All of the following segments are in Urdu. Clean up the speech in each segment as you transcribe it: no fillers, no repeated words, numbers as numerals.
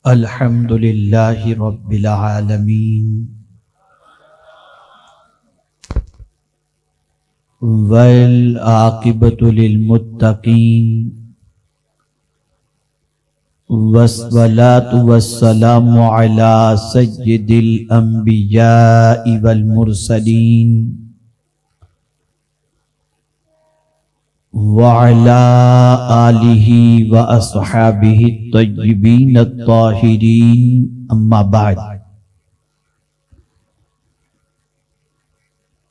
الحمد للہ رب العالمین والعاقبۃ للمتقین والصلاة والسلام علی سید الانبیاء والمرسلین وعلى آلہ واصحابہ الطیبین الطاہرین اما بعد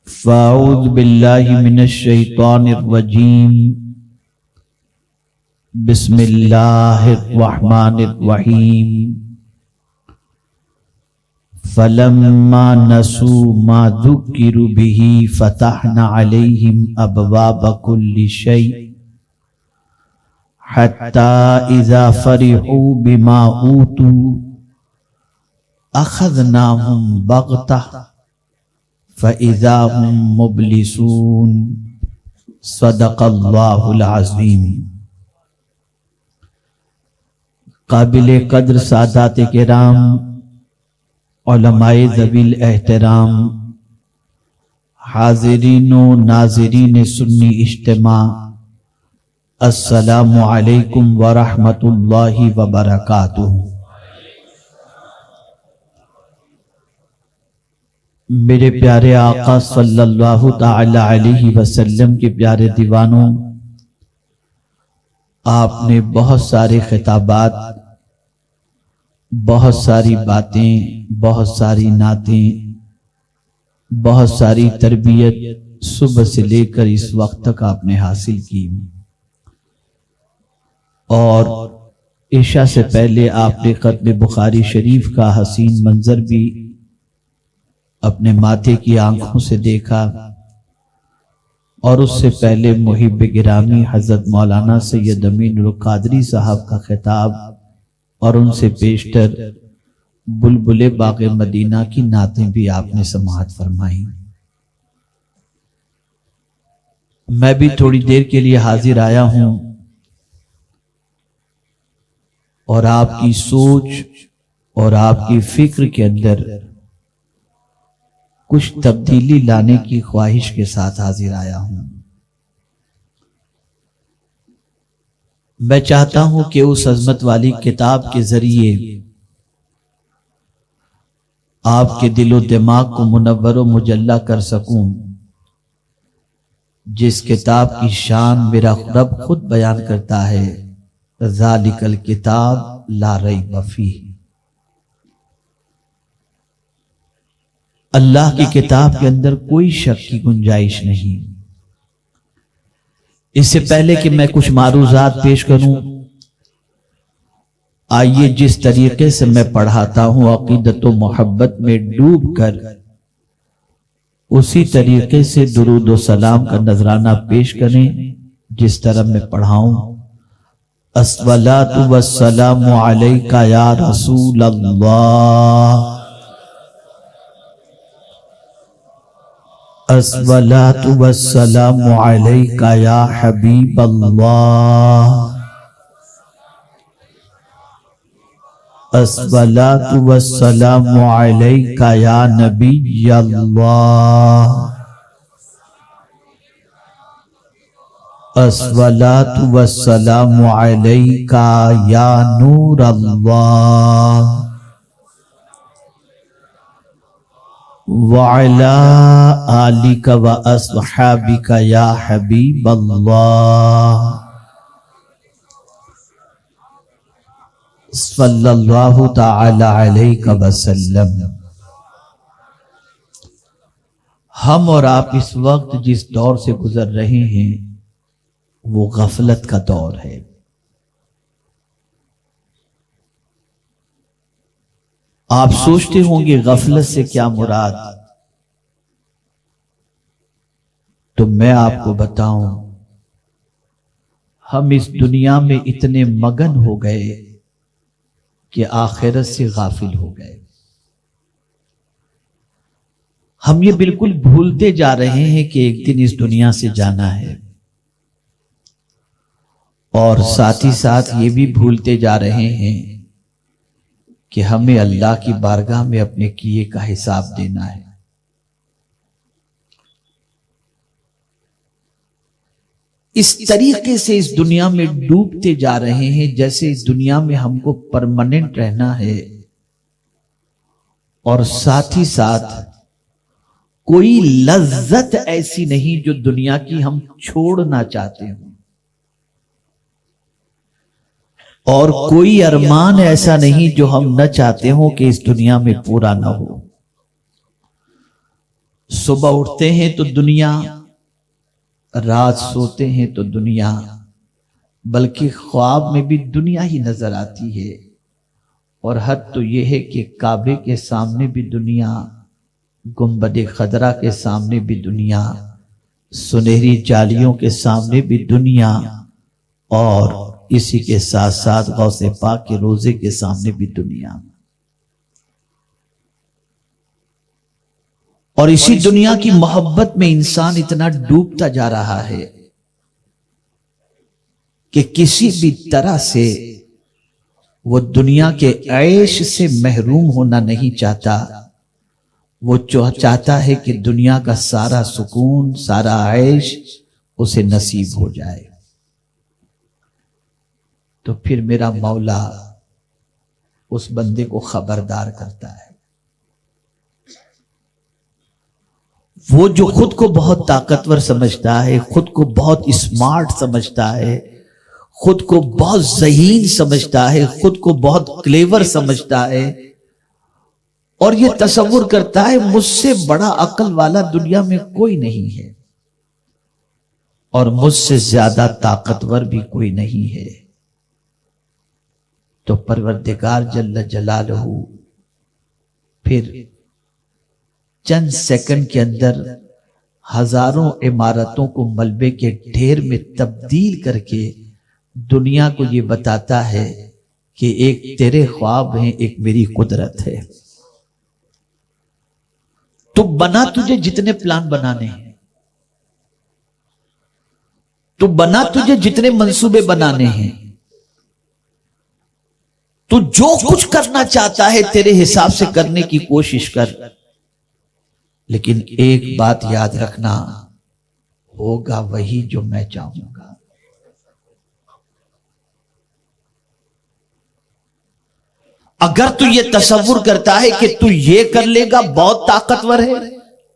فاعوذ باللہ من الشیطان الرجیم بسم اللہ الرحمن الرحیم فلما نسوا ما ذکروا به فتحنا علیہم ابواب کل شیء حتی اذا فرحوا بما اوتوا اخذناہم بغتہ فاذا هم مبلسون صدق اللہ العظیم۔ قابل قدر سادات کرام، علماء ذوی الاحترام، حاضرین و ناظرین سنی اجتماع، السلام علیکم ورحمۃ اللہ وبرکاتہ۔ میرے پیارے آقا صلی اللہ تعالی علیہ وسلم کے پیارے دیوانوں، آپ نے بہت سارے خطابات، بہت ساری باتیں، بہت ساری نعتیں، بہت ساری تربیت صبح سے لے کر اس وقت تک آپ نے حاصل کی، اور عشاء سے پہلے آپ نے ختم بخاری شریف کا حسین منظر بھی اپنے ماتھے کی آنکھوں سے دیکھا، اور اس سے پہلے محب گرامی حضرت مولانا سید امین القادری صاحب کا خطاب، اور ان سے پیشتر بلبل باغ مدینہ کی نعتیں بھی آپ نے سماعت فرمائیں۔ میں بھی تھوڑی دیر کے لیے حاضر آیا ہوں، اور آپ کی سوچ اور آپ کی فکر کے اندر کچھ تبدیلی لانے کی خواہش کے ساتھ حاضر آیا ہوں۔ میں چاہتا ہوں کہ اس عظمت والی کتاب کے ذریعے آپ کے دل و دماغ کو منور و مجلہ کر سکوں، جس کتاب کی شان میرا رب خود بیان کرتا ہے، ذالک الکتاب لا ریب فیہ۔ اللہ کی کتاب کے اندر کوئی شک کی گنجائش نہیں۔ اس سے پہلے کہ میں کچھ معروضات پیش کروں، آئیے جس طریقے سے میں پڑھاتا ہوں عقیدت و محبت میں ڈوب کر اسی طریقے سے درود و سلام کا نذرانہ پیش کریں جس طرح میں پڑھاؤں۔ الصلاۃ والسلام علیک یا رسول اللہ، الصلاۃ والسلام علیک یا حبیب اللہ، الصلاۃ والسلام علیک یا نبی اللہ، الصلاۃ والسلام علیک یا نور اللہ، وعلی آلک واصحابک یا حبیب اللہ، صلی اللہ تعالی علیہ وسلم۔ ہم اور آپ اس وقت جس دور سے گزر رہے ہیں وہ غفلت کا دور ہے۔ آپ سوچتے ہوں گے غفلت سے کیا مراد، تو میں آپ کو بتاؤں، ہم اس دنیا میں اتنے مگن ہو گئے کہ آخرت سے غافل ہو گئے۔ ہم یہ بالکل بھولتے جا رہے ہیں کہ ایک دن اس دنیا سے جانا ہے، اور ساتھ ہی ساتھ یہ بھی بھولتے جا رہے ہیں کہ ہمیں اللہ کی بارگاہ میں اپنے کیے کا حساب دینا ہے۔ اس طریقے سے اس دنیا میں ڈوبتے جا رہے ہیں جیسے اس دنیا میں ہم کو پرماننٹ رہنا ہے، اور ساتھ ہی ساتھ کوئی لذت ایسی نہیں جو دنیا کی ہم چھوڑنا چاہتے ہوں، اور کوئی ارمان ایسا نہیں جو ہم نہ چاہتے ہوں کہ اس دنیا میں پورا نہ ہو۔ صبح اٹھتے ہیں تو دنیا، رات سوتے ہیں تو دنیا، بلکہ خواب میں بھی دنیا ہی نظر آتی ہے، اور حد تو یہ ہے کہ کعبے کے سامنے بھی دنیا، گنبد خضرا کے سامنے بھی دنیا، سنہری جالیوں کے سامنے بھی دنیا، اور اسی کے ساتھ ساتھ غوث پاک کے روزے کے سامنے بھی دنیا۔ اور اسی دنیا کی محبت میں انسان اتنا ڈوبتا جا رہا ہے کہ کسی بھی طرح سے وہ دنیا کے عیش سے محروم ہونا نہیں چاہتا، وہ چاہتا ہے کہ دنیا کا سارا سکون، سارا عیش اسے نصیب ہو جائے۔ تو پھر میرا مولا اس بندے کو خبردار کرتا ہے۔ وہ جو خود کو بہت طاقتور سمجھتا ہے، خود کو بہت اسمارٹ سمجھتا ہے، خود کو بہت ذہین سمجھتا ہے، خود کو بہت کلیور سمجھتا ہے، اور یہ تصور کرتا ہے مجھ سے بڑا عقل والا دنیا میں کوئی نہیں ہے، اور مجھ سے زیادہ طاقتور بھی کوئی نہیں ہے، تو پروردگار جل جلالہ پھر چند سیکنڈ کے اندر ہزاروں عمارتوں کو ملبے کے ڈھیر میں تبدیل کر کے دنیا کو یہ بتاتا ہے کہ ایک تیرے خواب ہیں، ایک میری قدرت ہے۔ تو بنا تجھے جتنے پلان بنانے ہیں، تو بنا تجھے جتنے منصوبے بنانے ہیں، تو جو کچھ کرنا چاہتا ہے تیرے حساب سے کرنے کی کوشش کر، لیکن ایک بات یاد رکھنا، ہوگا وہی جو میں چاہوں گا۔ اگر تو یہ تصور کرتا ہے کہ تو یہ کر لے گا، بہت طاقتور ہے،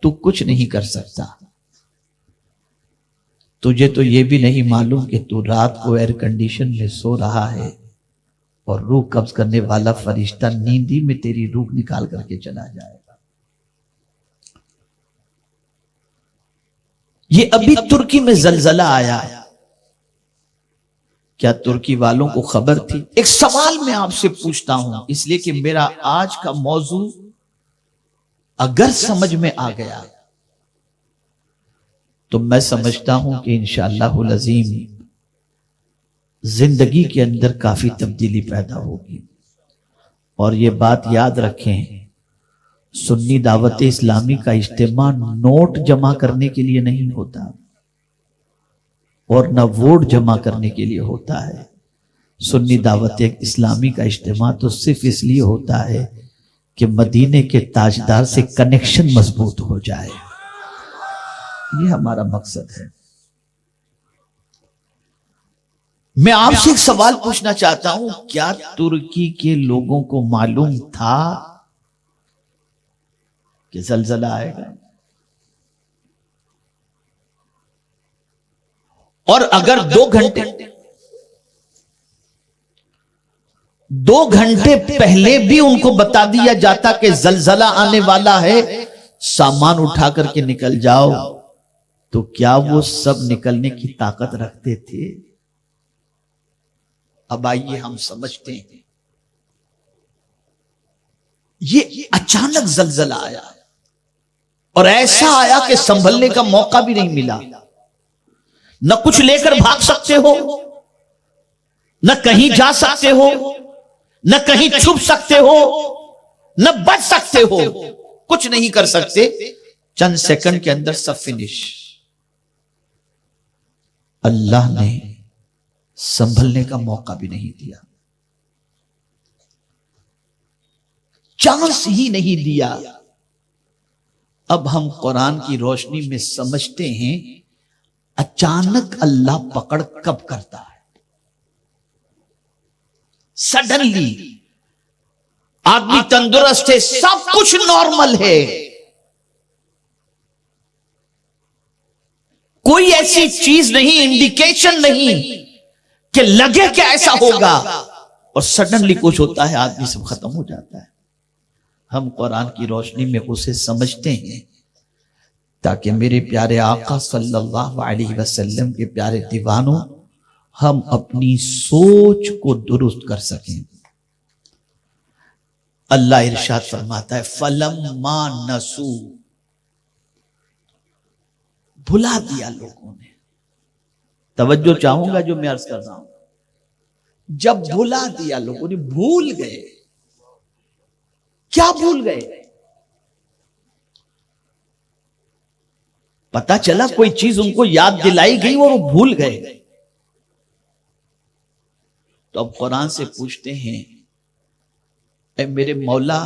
تو کچھ نہیں کر سکتا۔ تجھے تو یہ بھی نہیں معلوم کہ تو رات کو ایئر کنڈیشن میں سو رہا ہے، اور روح قبض کرنے والا فرشتہ نیندی میں تیری روح نکال کر کے چلا جائے گا۔ یہ ابھی ترکی میں زلزلہ آیا، کیا ترکی والوں کو خبر تھی؟ ایک سوال میں آپ سے پوچھتا ہوں، اس لیے کہ میرا آج کا موضوع اگر سمجھ میں آ گیا تو میں سمجھتا ہوں کہ انشاءاللہ العظیم زندگی کے اندر کافی تبدیلی پیدا ہوگی۔ اور یہ بات یاد رکھیں، سنی دعوت اسلامی کا اجتماع نوٹ جمع کرنے کے لیے نہیں ہوتا، اور نہ ووٹ جمع کرنے کے لیے ہوتا ہے۔ سنی دعوت اسلامی کا اجتماع تو صرف اس لیے ہوتا ہے کہ مدینے کے تاجدار سے کنیکشن مضبوط ہو جائے، یہ ہمارا مقصد ہے۔ میں آپ سے ایک سوال پوچھنا چاہتا ہوں، کیا ترکی کے لوگوں کو معلوم تھا کہ زلزلہ آئے گا؟ اور اگر 2 گھنٹے پہلے بھی ان کو بتا دیا جاتا کہ زلزلہ آنے والا ہے، سامان اٹھا کر کے نکل جاؤ، تو کیا وہ سب نکلنے کی طاقت رکھتے تھے؟ اب آئیے ہم سمجھتے ہیں، یہ اچانک زلزلہ آیا، اور ایسا آیا کہ سنبھلنے کا موقع بھی نہیں ملا۔ نہ کچھ لے کر بھاگ سکتے ہو، نہ کہیں جا سکتے ہو، نہ کہیں چھپ سکتے ہو، نہ بچ سکتے ہو، کچھ نہیں کر سکتے۔ چند سیکنڈ کے اندر سب فنش۔ اللہ نے سنبھلنے کا موقع بھی نہیں دیا۔ چانس ہی نہیں دیا۔ اب ہم قرآن کی روشنی میں سمجھتے ہیں اچانک اللہ پکڑ کب کرتا ہے؟ سڈنلی آدمی تندرست ہے، سب کچھ نارمل ہے، کوئی ایسی چیز نہیں، انڈیکیشن نہیں کہ لگے کہ ایسا ہوگا، اور سڈنلی کچھ ہوتا ہے، آدمی سب ختم ہو جاتا ہے۔ ہم قرآن کی روشنی میں اسے سمجھتے ہیں تاکہ میرے پیارے آقا صلی اللہ علیہ وسلم کے پیارے دیوانوں ہم اپنی سوچ کو درست کر سکیں۔ اللہ ارشاد فرماتا ہے فَلَمَّا نَسُوا، بھلا دیا لوگوں نے۔ توجہ چاہوں گا جو میں عرض کر رہا ہوں، جب بھلا دیا لوگوں نے، بھول گئے، کیا بھول گئے؟ پتا چلا کوئی چیز ان کو یاد دلائی گئی اور وہ بھول گئے، تو اب قرآن سے پوچھتے ہیں اے میرے مولا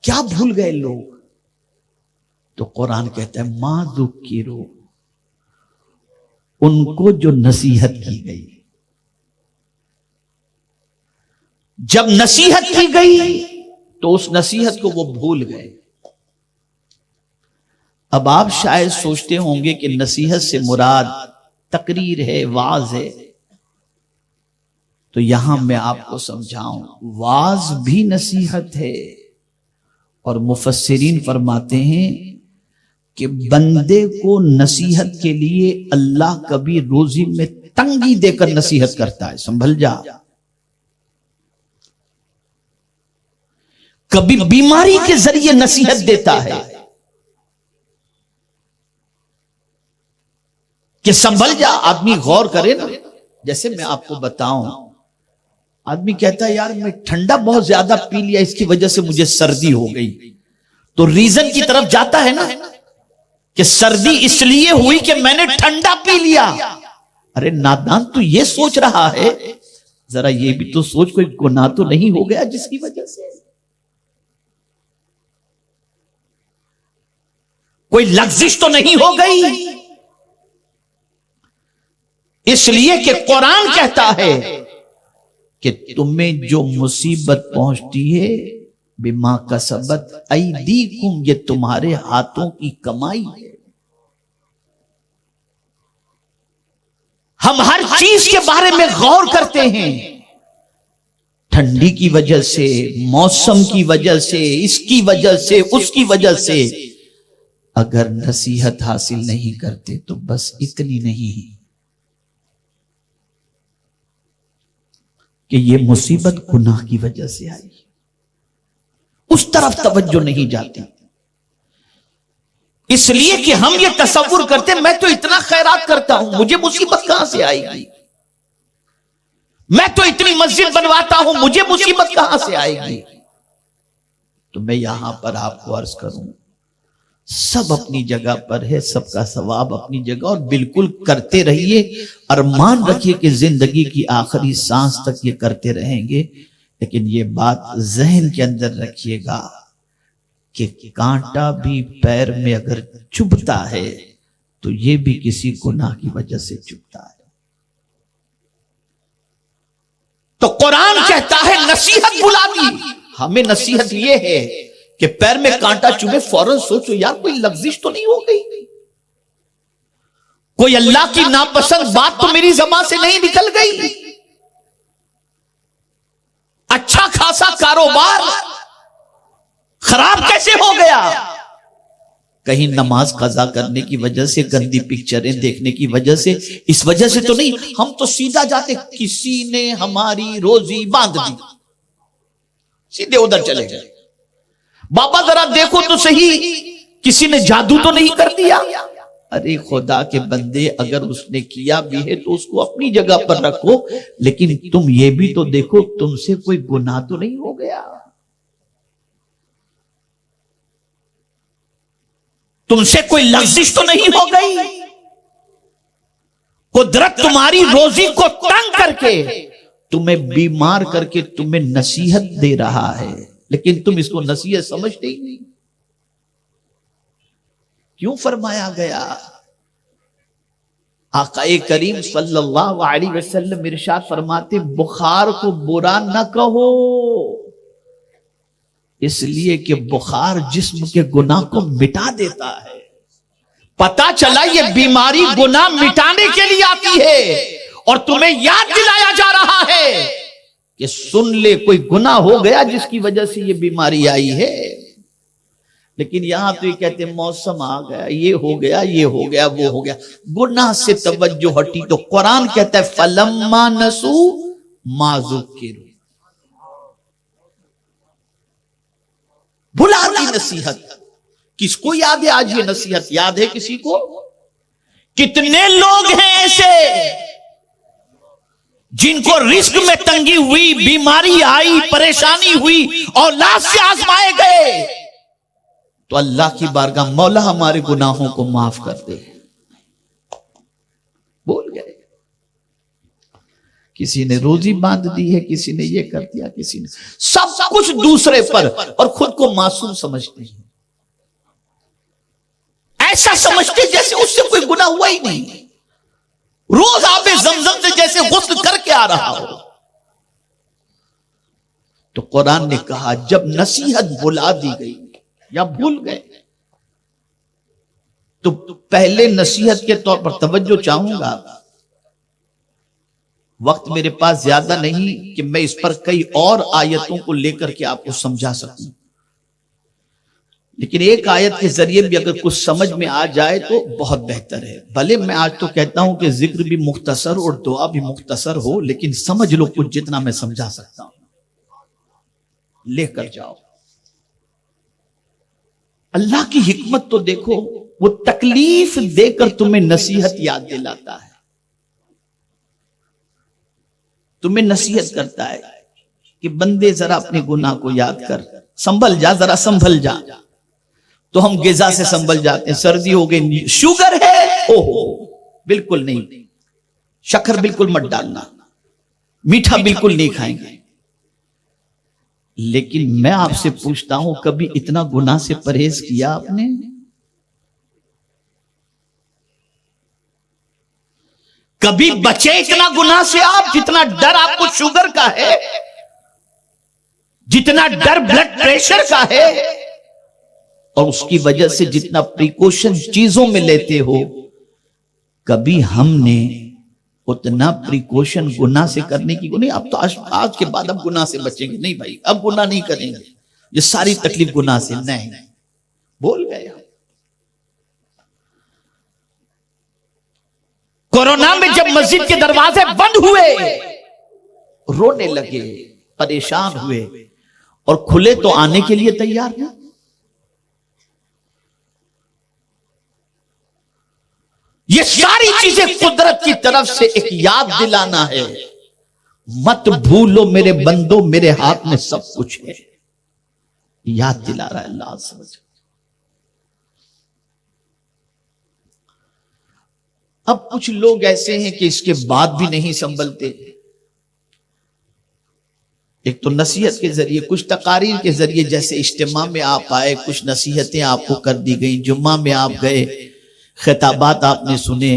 کیا بھول گئے لوگ؟ تو قرآن کہتا ہے ما ذکروا، ان کو جو نصیحت کی گئی، جب نصیحت کی گئی تو اس نصیحت کو وہ بھول گئے۔ اب آپ شاید سوچتے ہوں گے کہ نصیحت سے مراد تقریر ہے، وعظ ہے، تو یہاں میں آپ کو سمجھاؤں وعظ بھی نصیحت ہے، اور مفسرین فرماتے ہیں کہ بندے کو نصیحت کے لیے اللہ کبھی روزی میں تنگی دے کر نصیحت کرتا ہے، سنبھل جا، کبھی بیماری کے ذریعے نصیحت دیتا ہے کہ سنبھل جا۔ آدمی غور کرے نا، جیسے میں آپ کو بتاؤں، آدمی کہتا ہے یار میں ٹھنڈا بہت زیادہ پی لیا، اس کی وجہ سے مجھے سردی ہو گئی، تو ریزن کی طرف جاتا ہے نا کہ سردی اس لیے ہوئی کہ میں نے ٹھنڈا پی لیا۔ ارے نادان، تو یہ سوچ رہا ہے، ذرا یہ بھی تو سوچ کوئی گناہ تو نہیں ہو گیا جس کی وجہ سے، کوئی لغزش تو نہیں ہو گئی؟ اس لیے کہ قرآن کہتا ہے کہ تمہیں جو مصیبت پہنچتی ہے بما کسبت ایدیکم، یہ تمہارے ہاتھوں کی کمائی ہے۔ ہم ہر چیز کے بارے میں غور کرتے ہیں، ٹھنڈی کی وجہ سے، موسم کی وجہ سے، اس کی وجہ سے، اس کی وجہ سے، اگر نصیحت حاصل نہیں کرتے تو بس اتنی نہیں کہ یہ مصیبت گناہ کی وجہ سے آئی، اس طرف توجہ نہیں جاتی، اس لیے کہ ہم یہ تصور کرتے میں تو اتنا خیرات کرتا ہوں، مجھے مصیبت کہاں سے آئے گی؟ میں تو اتنی مسجد بنواتا ہوں، مجھے مصیبت کہاں سے آئے گی؟ تو میں یہاں پر آپ کو عرض کروں، سب اپنی جگہ پر ہے، سب کا ثواب اپنی جگہ، اور بالکل کرتے رہیے، ارمان رکھیے کہ زندگی کی آخری سانس تک یہ کرتے رہیں گے، لیکن یہ بات ذہن کے اندر رکھیے گا کہ کانٹا بھی پیر میں اگر چبھتا ہے تو یہ بھی کسی گناہ کی وجہ سے چبھتا ہے۔ تو قرآن کہتا ہے نصیحت بلا دی، ہمیں نصیحت یہ ہے کہ پیر میں کانٹا چبھے فوراً سوچو یار کوئی لغزش تو نہیں ہو گئی، کوئی اللہ کی ناپسند بات تو میری زبان سے نہیں نکل گئی، اچھا خاصا کاروبار خراب کیسے ہو گیا؟ کہیں نماز قضا کرنے کی وجہ سے، گندی پکچریں دیکھنے کی وجہ سے، اس وجہ سے تو نہیں، ہم تو سیدھا جاتے کسی نے ہماری روزی باندھ دی، سیدھے ادھر چلے گئے۔ بابا ذرا دیکھو تو صحیح، کسی نے جادو تو نہیں کر دیا؟ ارے خدا کے بندے، اگر اس نے کیا بھی ہے تو اس کو اپنی جگہ پر رکھو، لیکن تم یہ بھی تو دیکھو تم سے کوئی گناہ تو نہیں ہو گیا، تم سے کوئی لغزش تو نہیں ہو گئی؟ قدرت تمہاری روزی کو تنگ کر کے، تمہیں بیمار کر کے تمہیں نصیحت دے رہا ہے لیکن تم اس کو نصیحت سمجھتے ہی نہیں. کیوں فرمایا گیا؟ آقا کریم صلی اللہ علیہ وسلم ارشاد فرماتے بخار کو برا نہ کہو، اس لیے کہ بخار جسم کے گناہ کو مٹا دیتا ہے. پتا چلا یہ بیماری گناہ مٹانے کے لیے آتی ہے، اور تمہیں یاد دلایا جا رہا ہے کہ سن لے کوئی گناہ ہو گیا جس کی وجہ سے یہ بیماری آئی ہے. لیکن یہاں تو یہ کہتے ہیں موسم آ گیا، یہ ہو گیا، یہ ہو گیا، وہ ہو گیا. گناہ سے توجہ ہٹی تو قرآن کہتا ہے فَلَمَّا نَسُوا مَا ذُكِّرُوا. بھلا دی نصیحت. کس کو یاد ہے آج یہ نصیحت؟ یاد ہے کسی کو؟ کتنے لوگ ہیں ایسے جن کو رزق میں تنگی ہوئی، بیماری آئی، پریشانی ہوئی، اولاد سے آزمائے گئے، تو اللہ کی بارگاہ مولا ہمارے گناہوں کو معاف کر دے، بول گئے. کسی نے روزی باندھ دی ہے، کسی نے یہ کر دیا، کسی نے سب کچھ دوسرے پر، اور خود کو معصوم سمجھتے ہیں. ایسا سمجھتے جیسے اس سے کوئی گناہ ہوا ہی نہیں، روز آب زمزم سے جیسے غسل کر کے آ رہا ہو. تو قرآن نے کہا جب نصیحت بھلا دی گئی یا بھول گئے تو پہلے نصیحت کے طور پر توجہ چاہوں گا. وقت میرے پاس زیادہ نہیں کہ میں اس پر کئی اور آیتوں کو لے کر کے آپ کو سمجھا سکوں، لیکن ایک آیت کے ذریعے بھی اگر کچھ سمجھ میں آ جائے تو بہت بہتر ہے. بھلے میں آج تو کہتا ہوں کہ ذکر بھی مختصر اور دعا بھی مختصر ہو، لیکن سمجھ لو کچھ جتنا میں سمجھا سکتا ہوں لے کر جاؤ. اللہ کی حکمت تو دیکھو، وہ تکلیف دے کر تمہیں نصیحت یاد دلاتا ہے، تمہیں نصیحت کرتا ہے کہ بندے ذرا اپنے گناہ کو یاد کر، سنبھل جا، ذرا سنبھل جا. تو ہم غذا سے سنبھل جاتے ہیں، سردی ہو گئی، شوگر ہے، اوہو بالکل نہیں، شکر بالکل مت ڈالنا، میٹھا بالکل نہیں کھائیں گے. لیکن میں آپ سے پوچھتا ہوں کبھی اتنا گناہ سے پرہیز کیا آپ نے؟ کبھی بچے اتنا گناہ سے آپ جتنا ڈر آپ کو شوگر کا ہے، جتنا ڈر بلڈ پریشر کا ہے، اور اس کی وجہ سے جتنا پریکوشن چیزوں میں لیتے ہو، کبھی ہم نے اتنا پریکوشن گناہ سے کرنے کی نہیں. اب تو آج کے بعد اب گناہ سے بچیں گے نہیں بھائی، اب گناہ نہیں کریں گے، یہ ساری تکلیف گناہ سے نہیں. بول گئے. کورونا میں جب مسجد کے دروازے بند ہوئے، رونے لگے، پریشان ہوئے، اور کھلے تو آنے کے لیے تیار ہیں. یہ ساری چیزیں قدرت کی طرف سے ایک یاد دلانا ہے. مت بھولو میرے بندو، میرے ہاتھ میں سب کچھ ہے. یاد دلا رہا ہے اللہ عز و جل. اب کچھ لوگ ایسے ہیں کہ اس کے بعد بھی نہیں سنبھلتے. ایک تو نصیحت کے ذریعے، کچھ تقاریر کے ذریعے، جیسے اجتماع میں آپ آئے، کچھ نصیحتیں آپ کو کر دی گئیں، جمعہ میں آپ گئے، خطابات آپ نے سنے،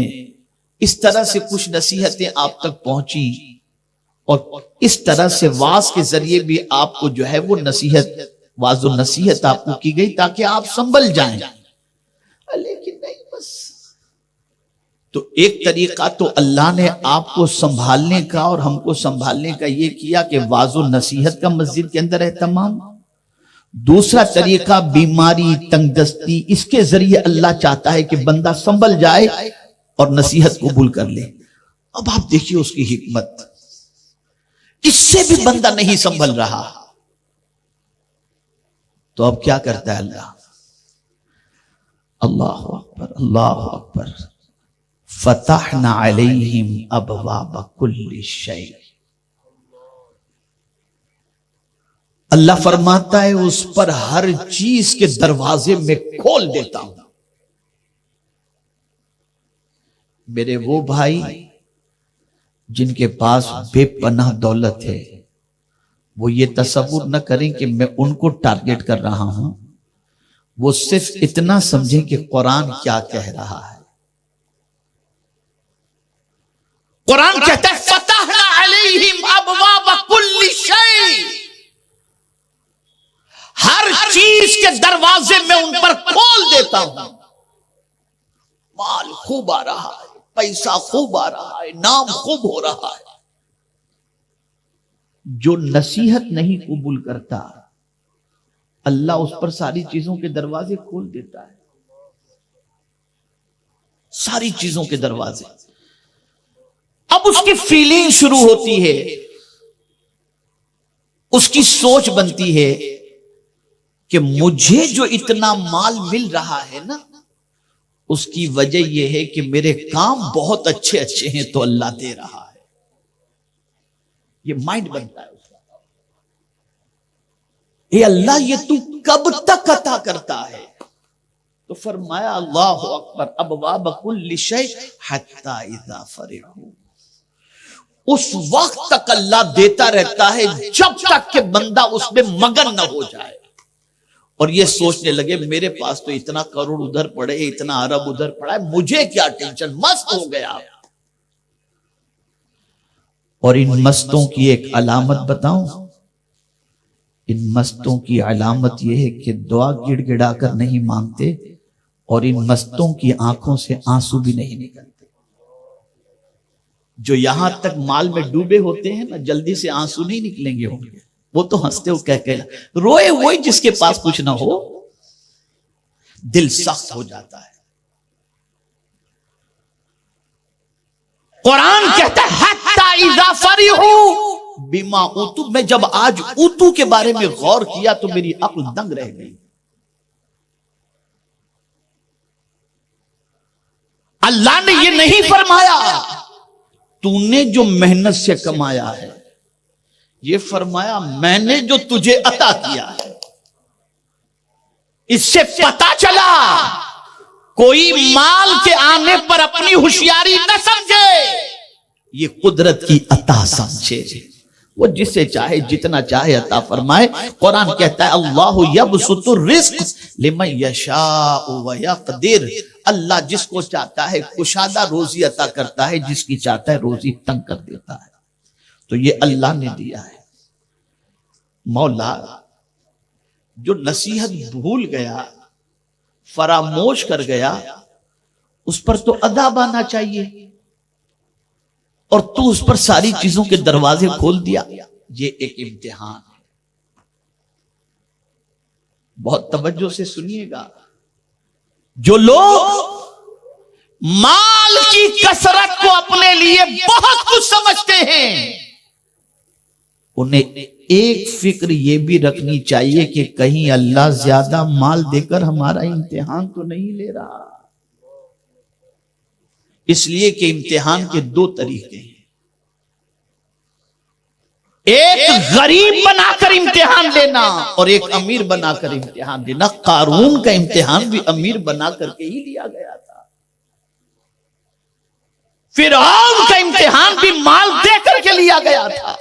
اس طرح سے کچھ نصیحتیں آپ تک پہنچی، اور اس طرح سے واعظ کے ذریعے بھی آپ کو جو ہے وہ نصیحت، واعظ و نصیحت آپ کو کی گئی تاکہ آپ سنبھل جائیں. لیکن نہیں، بس تو ایک طریقہ تو اللہ نے آپ کو سنبھالنے کا اور ہم کو سنبھالنے کا یہ کیا کہ واعظ و نصیحت کا مسجد کے اندر اہتمام. دوسرا طریقہ بیماری، تنگ دستی، اس کے ذریعے اللہ چاہتا ہے کہ بندہ سنبھل جائے اور نصیحت قبول کر لے. اب آپ دیکھیے اس کی حکمت، اس سے بھی بندہ نہیں سنبھل رہا تو اب کیا کرتا ہے اللہ؟ اللہ اکبر، اللہ اکبر. فتحنا علیہم ابواب کل شیء. اللہ فرماتا ہے اس پر ہر چیز کے دروازے میں کھول دیتا ہوں. میرے وہ بھائی جن کے پاس بے پناہ دولت ہے، وہ یہ تصور نہ کریں کہ میں ان کو ٹارگٹ کر رہا ہوں، وہ صرف اتنا سمجھیں کہ قرآن کیا کہہ رہا ہے۔ قرآن کہتا ہے فتحنا علیہم ابواب کل شیء، ہر چیز کے دروازے میں ان پر کھول دیتا ہوں۔ مال خوب آ رہا ہے، پیسہ خوب آ رہا ہے، نام خوب ہو رہا ہے۔ جو نصیحت نہیں قبول کرتا اللہ اس پر ساری چیزوں کے دروازے کھول دیتا ہے، ساری چیزوں کے دروازے۔ اب اس کی فیلنگ شروع ہوتی ہے، اس کی سوچ بنتی ہے کہ مجھے جو اتنا مال مل رہا ہے نا، اس کی وجہ یہ ہے کہ میرے کام بہت اچھے اچھے ہیں تو اللہ دے رہا ہے۔ یہ مائنڈ بنتا ہے اس کا۔ اے اللہ یہ تو کب تک عطا کرتا ہے؟ تو فرمایا اللہ اکبر ابواب کل شیء حتی اذا فرحوا، اس وقت تک اللہ دیتا رہتا ہے جب تک کہ بندہ اس میں مگن نہ ہو جائے اور یہ سوچنے لگے میرے پاس تو اتنا کروڑ ادھر پڑے، اتنا ارب ادھر پڑا ہے، مجھے کیا ٹینشن، مست ہو گیا۔ اور ان مستوں کی ایک علامت بتاؤں، ان مستوں کی علامت یہ ہے کہ دعا گڑ گڑا کر نہیں مانگتے، اور ان مستوں کی آنکھوں سے آنسو بھی نہیں نکلتے۔ جو یہاں تک مال میں ڈوبے ہوتے ہیں نا، جلدی سے آنسو نہیں نکلیں گے ہوں گے، وہ تو ہنستے ہو کہہ کہ روئے وہی جس کے پاس کچھ نہ ہو، دل سخت ہو جاتا ہے۔ قرآن کہتا ہے حتی اذا فرحوا بما اوتوا، میں جب آج اوتو کے بارے میں غور کیا تو میری عقل دنگ رہ گئی۔ اللہ نے یہ نہیں فرمایا تو نے جو محنت سے کمایا ہے، یہ فرمایا میں نے جو تجھے عطا کیا ہے۔ اس سے پتا چلا کوئی مال کے آنے پر اپنی ہوشیاری نہ سمجھے، یہ قدرت کی عطا سمجھے۔ وہ جسے چاہے جتنا چاہے عطا فرمائے۔ قرآن کہتا ہے اللہ یبسط الرزق لمن یشاء ویقدر، اللہ جس کو چاہتا ہے کشادہ روزی عطا کرتا ہے، جس کی چاہتا ہے روزی تنگ کر دیتا ہے۔ تو یہ اللہ نے دیا ہے۔ مولا جو نصیحت بھول گیا، فراموش کر گیا، اس پر تو عذاب آنا چاہیے، اور تو اس پر ساری چیزوں کے دروازے کھول دیا۔ یہ ایک امتحان ہے۔ بہت توجہ سے سنیے گا، جو لوگ مال کی کثرت کو اپنے لیے بہت کچھ سمجھتے ہیں، انہیں ایک فکر یہ بھی رکھنی چاہیے کہ کہیں اللہ زیادہ مال دے کر ہمارا امتحان تو نہیں لے رہا۔ اس لیے کہ امتحان کے دو طریقے ہیں، ایک غریب بنا کر امتحان لینا اور ایک امیر بنا کر امتحان لینا۔ قارون کا امتحان بھی امیر بنا کر کے ہی لیا گیا تھا، فرعون کا امتحان بھی مال دے کر کے لیا گیا تھا۔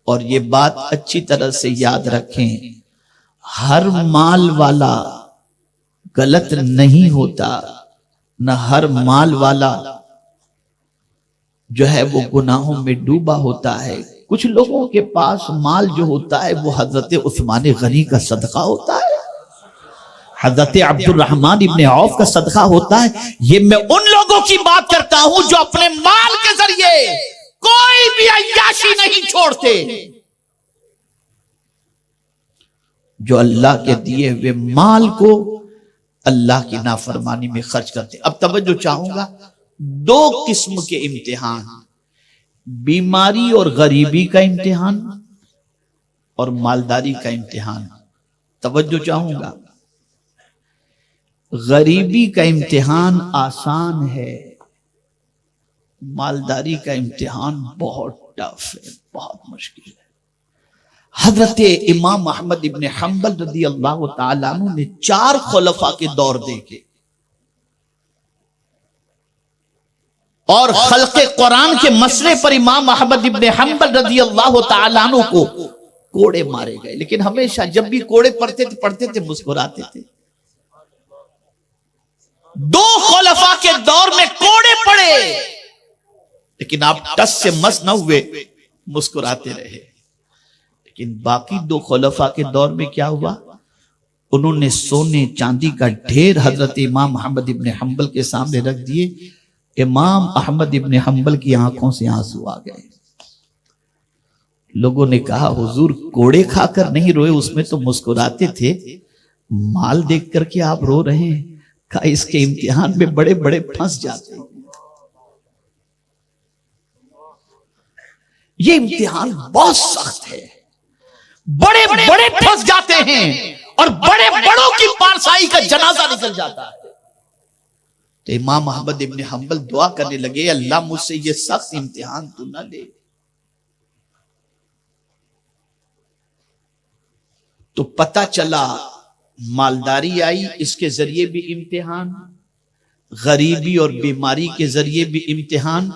اور یہ بات اچھی طرح سے یاد رکھیں، ہر مال والا غلط نہیں ہوتا، نہ ہر مال والا جو ہے وہ گناہوں میں ڈوبا ہوتا ہے۔ کچھ لوگوں کے پاس مال جو ہوتا ہے وہ حضرت عثمان غنی کا صدقہ ہوتا ہے، حضرت عبد الرحمن ابن عوف کا صدقہ ہوتا ہے۔ یہ میں ان لوگوں کی بات کرتا ہوں جو اپنے مال کے ذریعے کوئی بھی عیاشی نہیں چھوڑتے، جو اللہ کے دیے ہوئے مال کو اللہ کی نافرمانی میں خرچ کرتے۔ اب توجہ چاہوں گا، دو قسم کے امتحان، بیماری اور غریبی کا امتحان اور مالداری کا امتحان۔ توجہ چاہوں گا، غریبی کا امتحان آسان ہے، مالداری کا امتحان بہت ٹف ہے، بہت مشکل ہے۔ حضرت امام احمد ابن حنبل رضی اللہ تعالیٰ عنہ نے 4 خلفاء کے دور دیکھے۔ اور خلق قرآن کے مسئلے پر امام احمد ابن حنبل رضی اللہ تعالیٰ عنہ کو کوڑے مارے گئے، لیکن ہمیشہ جب بھی کوڑے پڑتے تھے مسکراتے تھے۔ دو خلفاء کے دور میں کوڑے پڑے لیکن آپ ٹس سے مس نہ ہوئے، مسکراتے رہے۔ لیکن باقی دو خلفاء کے دور میں کیا ہوا؟ انہوں نے سونے چاندی کا ڈھیر حضرت امام احمد ابن حنبل کے سامنے رکھ دیے۔ امام احمد ابن حنبل کی آنکھوں سے آنسو آ گئے۔ لوگوں نے کہا حضور کوڑے کھا کر نہیں روئے، اس میں تو مسکراتے تھے، مال دیکھ کر کے آپ رو رہے ہیں؟ کہا اس کے امتحان میں بڑے بڑے پھنس جاتے ہیں۔ یہ امتحان بہت سخت ہے، بڑے بڑے پھنس جاتے ہیں اور بڑے بڑوں کی پارسائی کا جنازہ نکل جاتا ہے۔ تو امام احمد ابن حنبل دعا کرنے لگے، اللہ مجھ سے یہ سخت امتحان تو نہ لے۔ تو پتہ چلا مالداری آئی، اس کے ذریعے بھی امتحان، غریبی اور بیماری کے ذریعے بھی امتحان،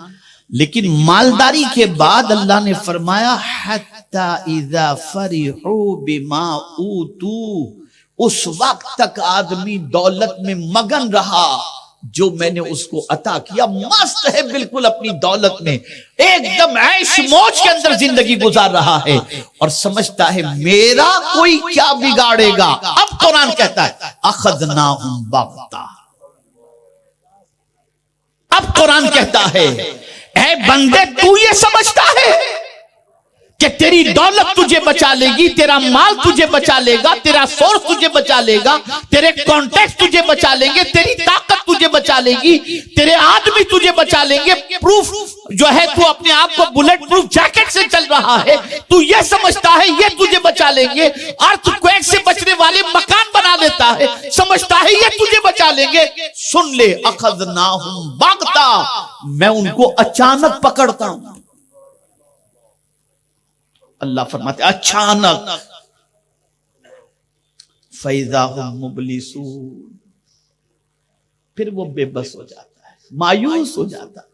لیکن مالداری کے بعد اللہ نے فرمایا حتی اذا فرحوا بما اوتوا، اس وقت تک آدمی دولت میں مگن رہا جو میں نے اس کو عطا کیا، مست ہے بالکل اپنی دولت میں، ایک دم عیش موج کے اندر زندگی گزار رہا ہے اور سمجھتا ہے میرا کوئی کیا بگاڑے گا۔ اب قرآن کہتا ہے اخذناہم بغتہ، اب قرآن کہتا ہے اے بندے تو یہ سمجھتا ہے کہ تیری دولت تجھے بچا لے گی، تیرا مال تجھے بچا لے گا، تیرا سورس تجھے بچا لے گا، تیرے کانٹیکٹ تجھے بچا لیں گے، تیری طاقت تجھے بچا لے گی، تیرے آدمی تجھے بچا لیں گے، پروف جو ہے تو اپنے آپ کو بلٹ پروف جیکٹ سے چل رہا ہے، تو یہ سمجھتا ہے یہ تجھے بچا لیں گے، ارتھ کویک سے بچنے والے مکان بنا لیتا ہے، سمجھتا ہے یہ تجھے بچا لیں گے۔ سن لے اخذناہم بغتہ، میں ان کو اچانک پکڑتا ہوں۔ اللہ فرماتے اچانک فَإِذَا هُمْ مُبْلِسُونَ، پھر وہ بے بس ہو جاتا ہے، مایوس ہو جاتا ہے،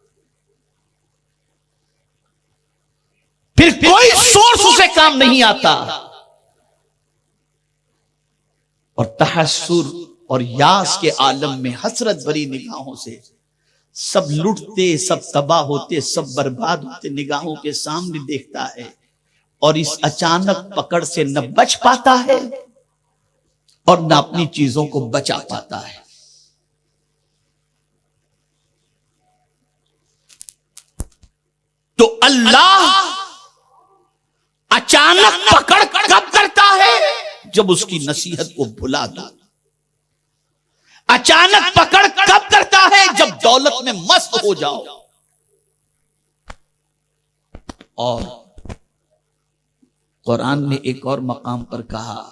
پھر کوئی سورس اسے کام نہیں آتا، اور تحسر اور یاس کے عالم میں حسرت بھری نگاہوں سے سب لٹتے، سب تباہ ہوتے، سب برباد ہوتے نگاہوں کے سامنے دیکھتا ہے، اور اس اچانک پکڑ سے نہ بچ پاتا ہے اور نہ اپنی چیزوں کو بچا پاتا ہے۔ تو اللہ اچانک پکڑ کب کرتا ہے؟ جب اس کی نصیحت کو بھلا دو۔ اچانک پکڑ کب کرتا ہے؟ جب دولت میں مست ہو جاؤ۔ اور قرآن نے ایک اور مقام پر کہا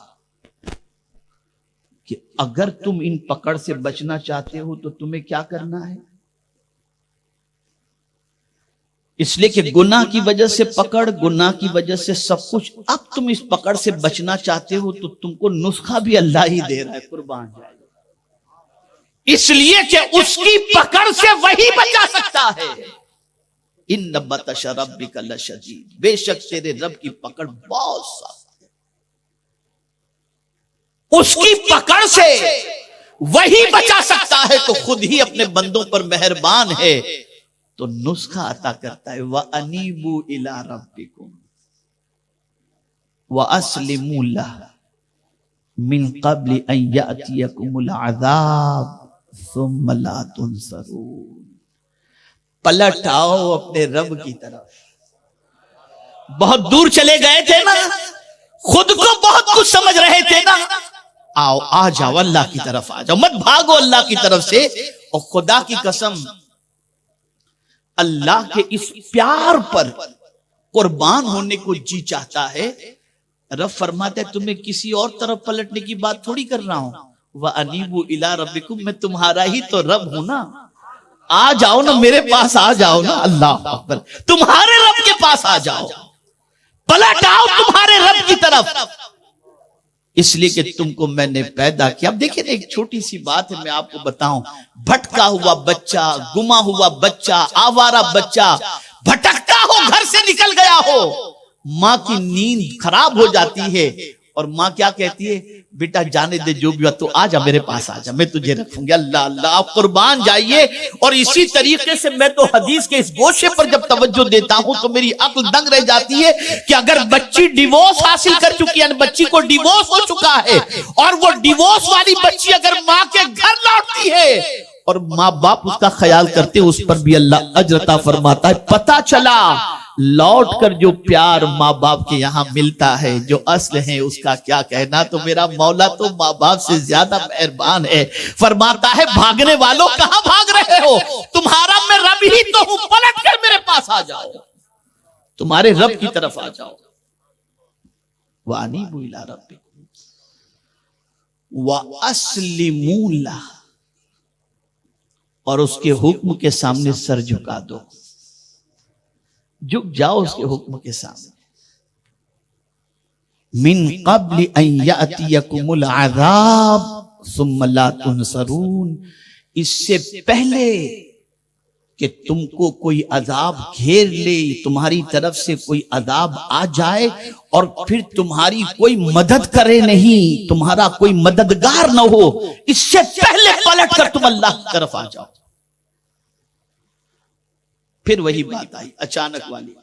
کہ اگر تم ان پکڑ سے بچنا چاہتے ہو تو تمہیں کیا کرنا ہے؟ اس لیے کہ گناہ کی وجہ سے پکڑ، گناہ کی وجہ سے سب کچھ، اب تم اس پکڑ سے بچنا چاہتے ہو تو تم کو نسخہ بھی اللہ ہی دے رہا ہے، قربان جائے، اس لیے کہ اس کی پکڑ سے وہی بچا سکتا ہے۔ ان بطش ربک لشدید، بے شک تیرے رب کی پکڑ بہت سخت ہے، اس کی پکڑ سے وہی بچا سکتا ہے، تو خود ہی اپنے بندوں پر مہربان ہے تو نسخہ عطا کرتا ہے۔ وَأَنِيبُوا إِلَىٰ رَبِّكُمْ وَأَسْلِمُوا لَهُ مِن قَبْلِ أَن يَأْتِيَكُمُ الْعَذَابُ ثُمَّ لَا تُنصَرُونَ، پلٹ آؤ اپنے رب کی طرف۔ بہت دور چلے گئے تھے نا، خود کو بہت کچھ سمجھ رہے تھے نا، آؤ آ جاؤ اللہ کی طرف آ جاؤ، مت بھاگو اللہ کی طرف سے۔ اور خدا کی قسم اللہ کے اس پیار پر قربان ہونے کو جی چاہتا ہے۔ رب فرماتا ہے تمہیں کسی اور طرف پلٹنے کی بات تھوڑی کر رہا ہوں، وَأَنِيبُوا إِلَىٰ رَبِّكُمْ، میں تمہارا ہی تو رب ہوں نا، آ جاؤ نا میرے پاس، آ جاؤ نا، اللہ اکبر، تمہارے رب کے پاس آ جاؤ، پلٹ آؤ تمہارے رب کی طرف۔ اس لیے کہ تم کو میں نے پیدا کیا. اب دیکھیں ایک چھوٹی سی بات ہے، میں آپ کو بتاؤں. بھٹکا ہوا بچہ، گما ہوا بچہ، آوارہ بچہ بھٹکتا ہو، گھر سے نکل گیا ہو، ماں کی نیند خراب ہو جاتی ہے اور ماں کیا کہتی ہے؟ بیٹا جانے دے جو بھی ہوا، تو آجا میرے پاس آجا، میں تجھے رکھوں گی. اللہ اللہ، آپ قربان جائیے. اور اسی طریقے سے میں تو حدیث کے اس گوشے پر جب توجہ دیتا ہوں تو میری عقل دنگ رہ جاتی ہے کہ اگر بچی ڈیورس حاصل کر چکی ہے، بچی کو ڈیورس ہو چکا ہے، اور وہ ڈیورس والی بچی اگر ماں کے گھر لوٹتی ہے اور ماں باپ اس کا خیال کرتے، اس پر بھی اللہ اجر عطا فرماتا ہے. پتہ چلا لوٹ کر جو پیار ماں باپ کے یہاں ملتا ہے، جو اصل ہے، اس کا کیا کہنا. تو میرا مولا تو ماں باپ سے زیادہ مہربان ہے. فرماتا ہے بھاگنے والوں کہاں بھاگ رہے ہو، تمہارا میں رب ہی تو ہوں، پلٹ کر میرے پاس آ جاؤ، تمہارے رب کی طرف آ جاؤ. وَأَنِيبُوا إِلَىٰ رَبِّكُمْ وَأَسْلِمُوا لَهُ، اور اس کے حکم کے سامنے سر جھکا دو، جھک جاؤ اس کے حکم کے سامنے. من قبل ان یأتیکم العذاب ثم لا تنصرون، اس سے پہلے کہ تم کو کوئی عذاب گھیر لے، تمہاری طرف سے کوئی عذاب آ جائے اور پھر تمہاری کوئی مدد کرے نہیں، تمہارا کوئی مددگار نہ ہو، اس سے پہلے پلٹ کر تم اللہ کی طرف آ جاؤ. پھر وہی بات آئی اچانک والی،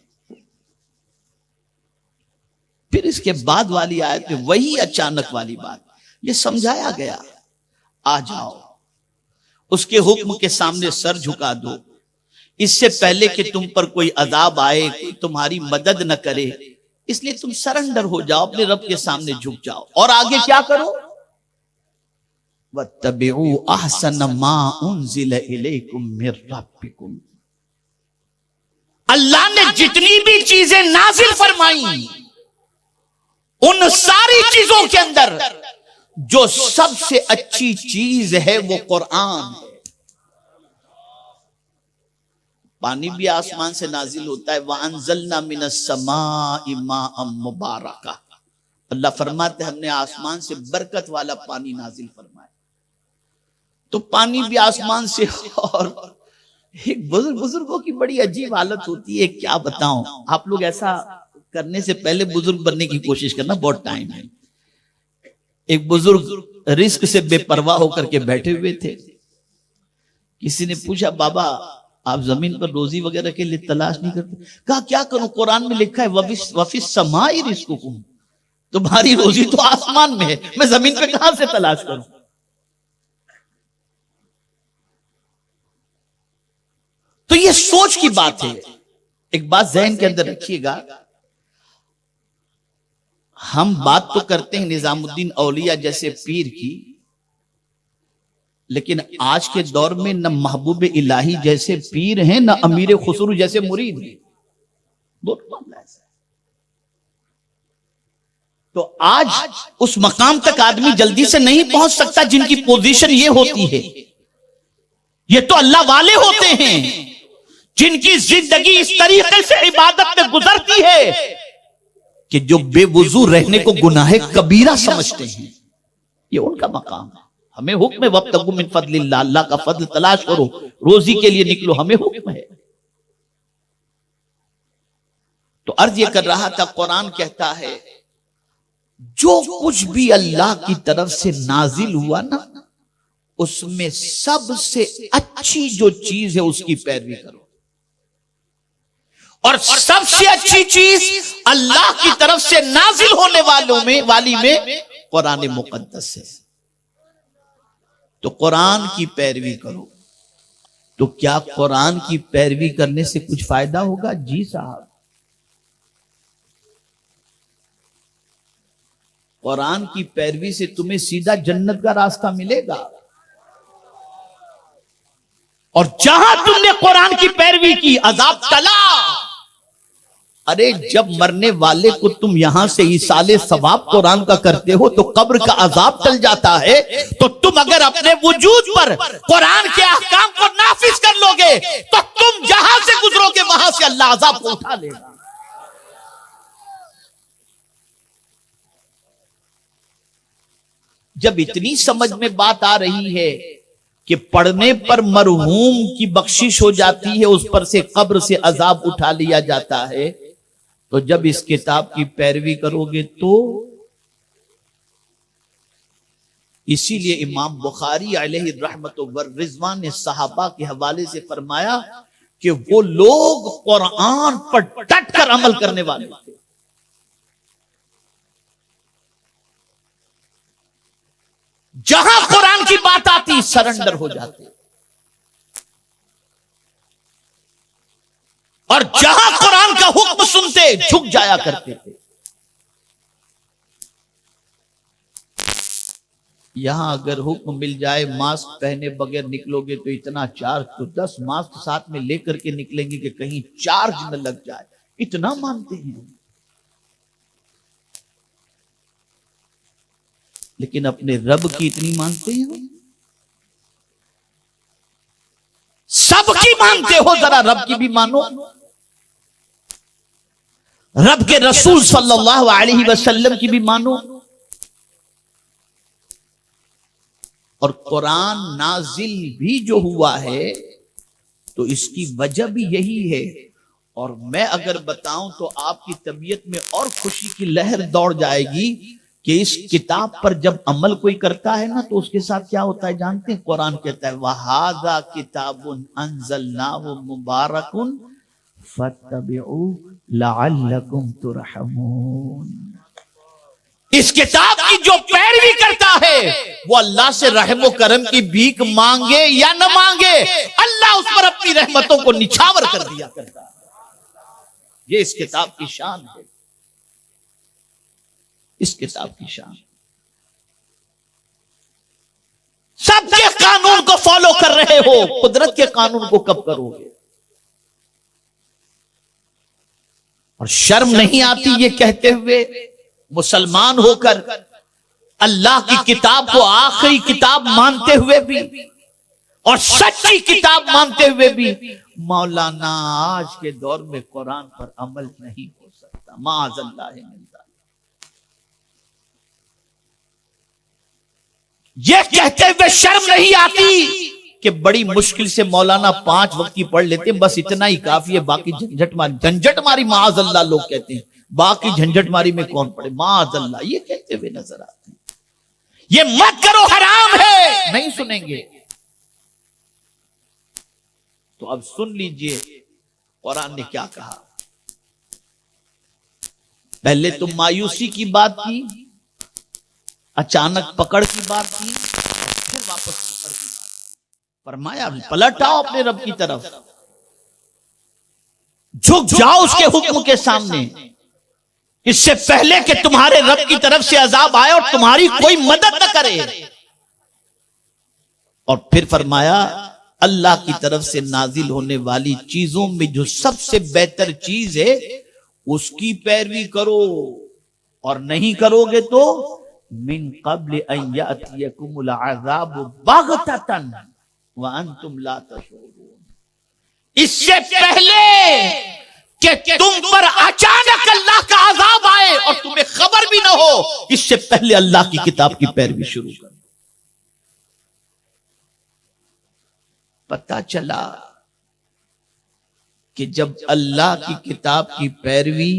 پھر اس کے بعد والی آیت میں وہی اچانک والی بات، یہ سمجھایا گیا آ جاؤ، اس کے حکم کے سامنے سر جھکا دو، اس سے پہلے کہ تم پر کوئی عذاب آئے، کوئی تمہاری مدد نہ کرے، اس لیے تم سرنڈر ہو جاؤ، اپنے رب کے سامنے جھک جاؤ. اور آگے کیا کرو؟ وَاتَّبِعُوا أَحْسَنَ مَا أُنزِلَ إِلَيْكُم مِّن رَّبِّكُمْ، اللہ نے جتنی بھی چیزیں نازل فرمائیں ان ساری چیزوں کے اندر جو سب سے اچھی چیز ہے وہ قرآن ہے. پانی بھی آسمان سے نازل ہوتا ہے. وَأَنزَلْنَا مِنَ السَّمَاءِ مَاءً مُبَارَكًا، اللہ فرماتے ہم نے آسمان سے برکت والا پانی نازل فرمایا. تو پانی بھی آسمان سے. اور ایک بزرگوں کی بڑی عجیب حالت ہوتی ہے، کیا بتاؤں. آپ لوگ ایسا کرنے سے پہلے بزرگ بننے کی کوشش کرنا، بہت ٹائم ہے. ایک بزرگ رزق سے بے پرواہ ہو کر کے بیٹھے ہوئے تھے. کسی نے پوچھا بابا آپ زمین پر روزی وغیرہ کے لیے تلاش نہیں کرتے؟ کہا کیا کروں، قرآن میں لکھا ہے وَفِي السَّمَاءِ رِزْقُكُمْ، تمہاری روزی تو آسمان میں ہے، میں زمین پہ کہاں سے تلاش کروں. تو یہ سوچ کی بات ہے. ایک بات ذہن کے اندر رکھیے گا، ہم بات تو کرتے ہیں نظام الدین اولیاء جیسے پیر کی، لیکن آج کے دور میں نہ محبوب الہی جیسے پیر ہیں، نہ امیر خسرو جیسے مرید ہیں. تو آج اس مقام تک آدمی جلدی سے نہیں پہنچ سکتا جن کی پوزیشن یہ ہوتی ہے. یہ تو اللہ والے ہوتے ہیں جن کی زندگی اس طریقے سے عبادت میں گزرتی ہے کہ جو بے وضو رہنے کو گناہ کبیرہ سمجھتے ہیں. یہ ان کا مقام ہے. ہمیں حکم ہے وَابْتَغُوا مِن فَضْلِ اللَّهِ، اللہ کا فضل تلاش کرو، روزی کے لیے نکلو، ہمیں حکم ہے. تو عرض یہ کر رہا تھا، قرآن کہتا ہے جو کچھ بھی اللہ کی طرف سے نازل ہوا نا، اس میں سب سے اچھی جو چیز ہے اس کی پیروی کرو. اور سب سے اچھی چیز اللہ کی طرف سے نازل ہونے والی میں قرآن مقدس ہے. تو قرآن کی پیروی کرو. تو کیا قرآن کی پیروی کرنے سے کچھ فائدہ ہوگا؟ جی صاحب، قرآن کی پیروی سے تمہیں سیدھا جنت کا راستہ ملے گا. اور جہاں تم نے قرآن کی پیروی کی عذاب ٹلا. ارے جب مرنے والے کو تم یہاں سے ایصال ثواب قرآن کا کرتے ہو تو قبر کا عذاب ٹل جاتا ہے. تو تم اگر اپنے وجود پر قرآن کے احکام کو نافذ کر لو گے تو تم جہاں سے گزرو گے وہاں سے اللہ عذاب کو اٹھا لے گا. جب اتنی سمجھ میں بات آ رہی ہے کہ پڑھنے پر مرحوم کی بخشش ہو جاتی ہے، اس پر سے قبر سے عذاب اٹھا لیا جاتا ہے، تو جب اس کتاب کی پیروی کرو گے تو اسی لیے امام بخاری علیہ الرحمت والرضوان نے صحابہ کے حوالے سے فرمایا کہ وہ لوگ قرآن پر ڈٹ کر عمل کرنے والے تھے. جہاں قرآن کی بات آتی سرنڈر ہو جاتے، اور جہاں قرآن کا حکم سنتے جھک جایا کرتے تھے. یہاں اگر حکم مل جائے ماسک پہنے بغیر نکلو گے تو اتنا چارج، تو 10 ماسک ساتھ میں لے کر کے نکلیں گے کہ کہیں چارج نہ لگ جائے، اتنا مانتے ہیں. لیکن اپنے رب کی اتنی مانتے ہو؟ سب کی مانتے ہو، ذرا رب کی بھی مانو. رب کے رسول صلی اللہ علیہ وسلم کی بھی مانو. اور قرآن نازل بھی جو ہوا ہے تو اس کی وجہ بھی یہی ہے. اور میں اگر بتاؤں تو آپ کی طبیعت میں اور خوشی کی لہر دوڑ جائے گی کہ اس کتاب پر جب عمل کوئی کرتا ہے نا تو اس کے ساتھ کیا ہوتا ہے جانتے ہیں؟ قرآن کہتا ہے وَهَذَا كِتَابٌ أَنزَلْنَاهُ مُبَارَكٌ فَاتَّبِعُوهُ لَعَلَّكُمْ تُرْحَمُونَ. اس کتاب کی جو پیروی کرتا ہے وہ اللہ سے رحم و کرم کی بھیک مانگے یا نہ مانگے، اللہ اس پر اپنی رحمتوں کو نچھاور کر دیا کرتا ہے. یہ اس کتاب کی شان ہے، اس کتاب کی شان. سب کے قانون کو فالو کر رہے ہو، قدرت کے قانون کو کب کرو گے؟ اور شرم نہیں آتی یہ کہتے ہوئے مسلمان ہو کر اللہ کی کتاب کو آخری کتاب مانتے ہوئے بھی اور سچی کتاب مانتے ہوئے بھی مولانا آج کے دور میں قرآن پر عمل نہیں ہو سکتا، معاذ اللہ من ذالک. یہ کہتے ہوئے شرم نہیں آتی کہ بڑی مشکل سے مولانا 5 وقت کی پڑھ لیتے، بس اتنا ہی کافی ہے، باقی جھنجٹ ماری معاذ اللہ لوگ کہتے ہیں، باقی جھنجٹ ماری میں کون پڑے، معاذ اللہ یہ کہتے ہوئے نظر آتے ہیں. یہ مت کرو حرام ہے، نہیں سنیں گے. تو اب سن لیجئے قرآن نے کیا کہا. پہلے تو مایوسی کی بات کی، اچانک پکڑ کی بات کی، پھر واپس پکڑ کی بات. فرمایا پلٹ آؤ اپنے رب کی طرف، جھک جاؤ اس کے حکم کے سامنے، اس سے پہلے کہ تمہارے رب کی طرف سے عذاب آئے اور تمہاری کوئی مدد نہ کرے. اور پھر فرمایا اللہ کی طرف سے نازل ہونے والی چیزوں میں جو سب سے بہتر چیز ہے اس کی پیروی کرو، اور نہیں کرو گے تو من قبل ان یأتیکم العذاب بغتۃ وانتم لا تشعرون، اس سے پہلے کہ تم پر اچانک اللہ کا عذاب آئے اور تمہیں خبر بھی نہ ہو، اس سے پہلے اللہ کی کتاب کی پیروی شروع کر. پتہ چلا کہ جب اللہ کی کتاب کی پیروی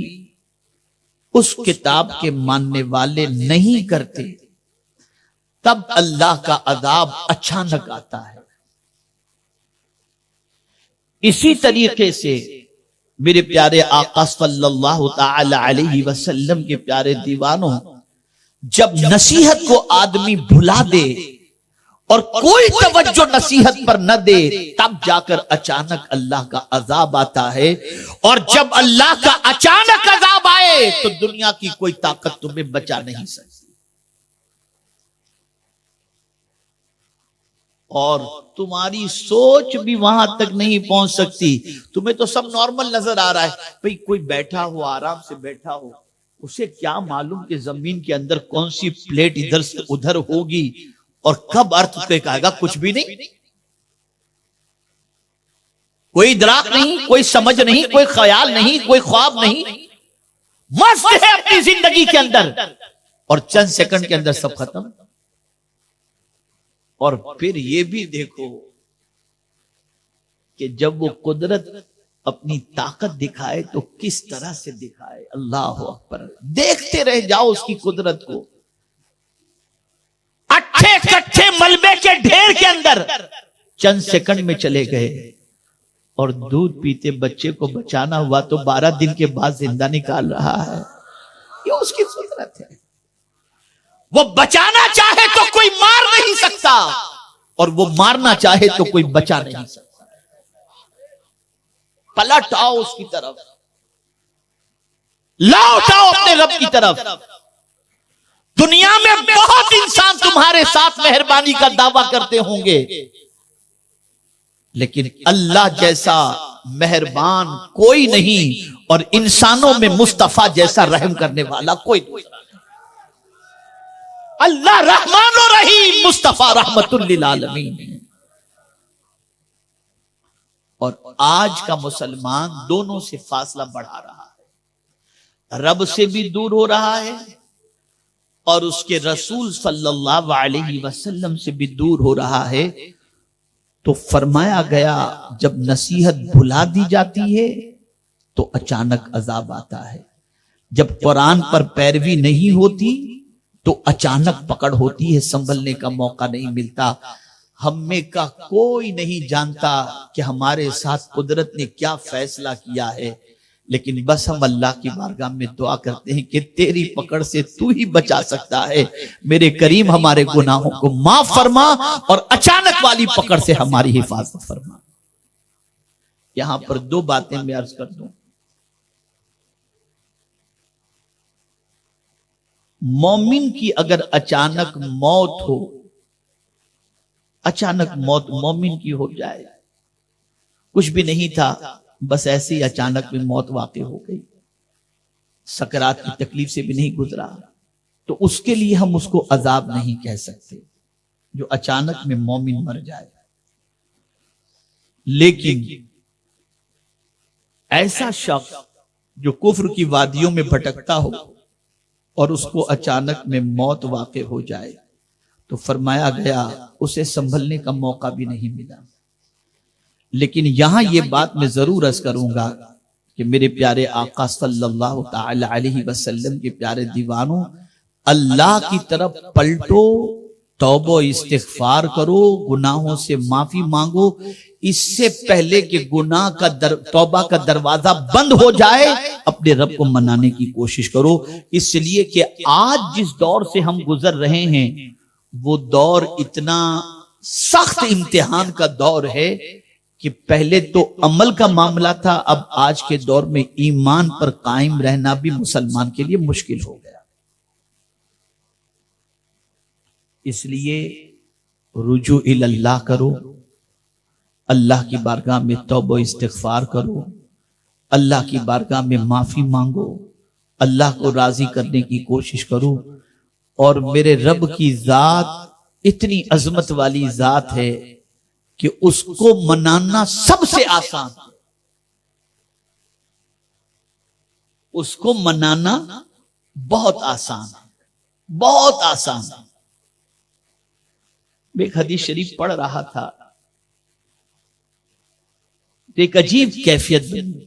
اس کتاب کے ماننے والے نہیں کرتے تب اللہ کا عذاب اچانک آتا ہے. اسی طریقے سے میرے پیارے آقا صلی اللہ تعالی علیہ وسلم کے پیارے دیوانوں، جب نصیحت کو آدمی بھلا دے اور کوئی توجہ نصیحت پر نہ دے تب جا کر اچانک اللہ کا عذاب آتا ہے. اور جب اللہ کا اچانک عذاب آئے تو دنیا کی کوئی طاقت تمہیں بچا نہیں سکتی. اور تمہاری سوچ بھی وہاں تک نہیں پہنچ سکتی. تمہیں تو سب نارمل نظر آ رہا ہے، بھئی کوئی بیٹھا ہو آرام سے بیٹھا ہو، اسے کیا معلوم کہ زمین کے اندر کون سی پلیٹ ادھر سے ادھر ہوگی اور کب ارتھ کویک آئے گا، کچھ بھی نہیں. کوئی ادراک نہیں، کوئی سمجھ نہیں، کوئی خیال نہیں، کوئی خواب نہیں، مست ہے اپنی زندگی کے اندر اور چند سیکنڈ کے اندر سب ختم. اور پھر یہ بھی دیکھو کہ جب وہ قدرت اپنی طاقت دکھائے تو کس طرح سے دکھائے. اللہ اکبر. دیکھتے رہ جاؤ اس کی قدرت کو. اٹھے کٹھے ملبے کے ڈھیر کے اندر چند سیکنڈ میں چلے گئے, اور دودھ پیتے بچے کو بچانا ہوا تو 12 دن کے بعد زندہ نکال رہا ہے. یہ اس کی قدرت ہے. وہ بچانا چاہے تو کوئی مار نہیں سکتا, اور وہ مارنا چاہے تو کوئی بچا نہیں سکتا. پلٹ آؤ اس کی طرف, لوٹ آؤ اپنے رب کی طرف. دنیا میں بہت انسان تمہارے ساتھ مہربانی کا دعویٰ کرتے ہوں گے, لیکن اللہ جیسا مہربان کوئی نہیں, اور انسانوں میں مصطفیٰ جیسا رحم کرنے والا کوئی نہیں. اللہ رحمان و رحیم, مصطفیٰ رحمت للعالمین. اور آج کا مسلمان دونوں سے فاصلہ بڑھا رہا ہے, رب سے بھی دور ہو رہا ہے اور اس کے رسول صلی اللہ علیہ وسلم سے بھی دور ہو رہا ہے. تو فرمایا گیا جب نصیحت بھلا دی جاتی ہے تو اچانک عذاب آتا ہے, جب قرآن پر پیروی نہیں ہوتی تو اچانک پکڑ ہوتی ہے, سنبھلنے کا موقع نہیں ملتا. ہم میں کا کوئی نہیں جانتا کہ ہمارے ساتھ قدرت نے کیا فیصلہ کیا ہے, لیکن بس ہم اللہ کی بارگاہ میں دعا کرتے ہیں کہ تیری پکڑ سے تو ہی بچا سکتا ہے. میرے کریم ہمارے گناہوں کو معاف فرما اور اچانک والی پکڑ سے ہماری حفاظت فرما. یہاں پر 2 باتیں میں عرض کر دوں. مومن کی اگر اچانک موت ہو, اچانک موت مومن کی ہو جائے, کچھ بھی نہیں تھا بس ایسے ہی اچانک میں موت واقع ہو گئی, سکرات کی تکلیف سے بھی نہیں گزرا, تو اس کے لیے ہم اس کو عذاب نہیں کہہ سکتے جو اچانک میں مومن مر جائے. لیکن ایسا شخص جو کفر کی وادیوں میں بھٹکتا ہو اور اس کو اچانک میں موت واقع ہو جائے تو فرمایا گیا اسے سنبھلنے کا موقع بھی نہیں ملا. لیکن یہاں یہ بات میں ضرور عرض کروں گا کہ میرے پیارے آقا صلی اللہ تعالی علیہ وسلم کے پیارے دیوانوں, اللہ کی طرف پلٹو, توبہ استغفار کرو, گناہوں سے معافی مانگو. اس سے پہلے کہ گناہ کا توبہ کا دروازہ بند ہو جائے اپنے رب کو منانے کی کوشش کرو. اس لیے کہ آج جس دور سے ہم گزر رہے ہیں وہ دور اتنا سخت امتحان کا دور ہے کہ پہلے تو عمل کا معاملہ تھا, اب آج کے دور میں ایمان پر قائم رہنا بھی مسلمان کے لیے مشکل ہو گیا. اس لیے رجوع اللہ کرو, اللہ کی بارگاہ میں توبہ استغفار کرو, اللہ کی بارگاہ میں معافی مانگو, اللہ کو راضی کرنے کی کوشش کرو. اور میرے رب کی ذات اتنی عظمت والی ذات ہے کہ اس کو منانا سب سے آسان ہے. اس کو منانا بہت آسان ہے, بہت آسان ہے. میں ایک حدیث شریف پڑھ رہا تھا, ایک عجیب کیفیت بنی.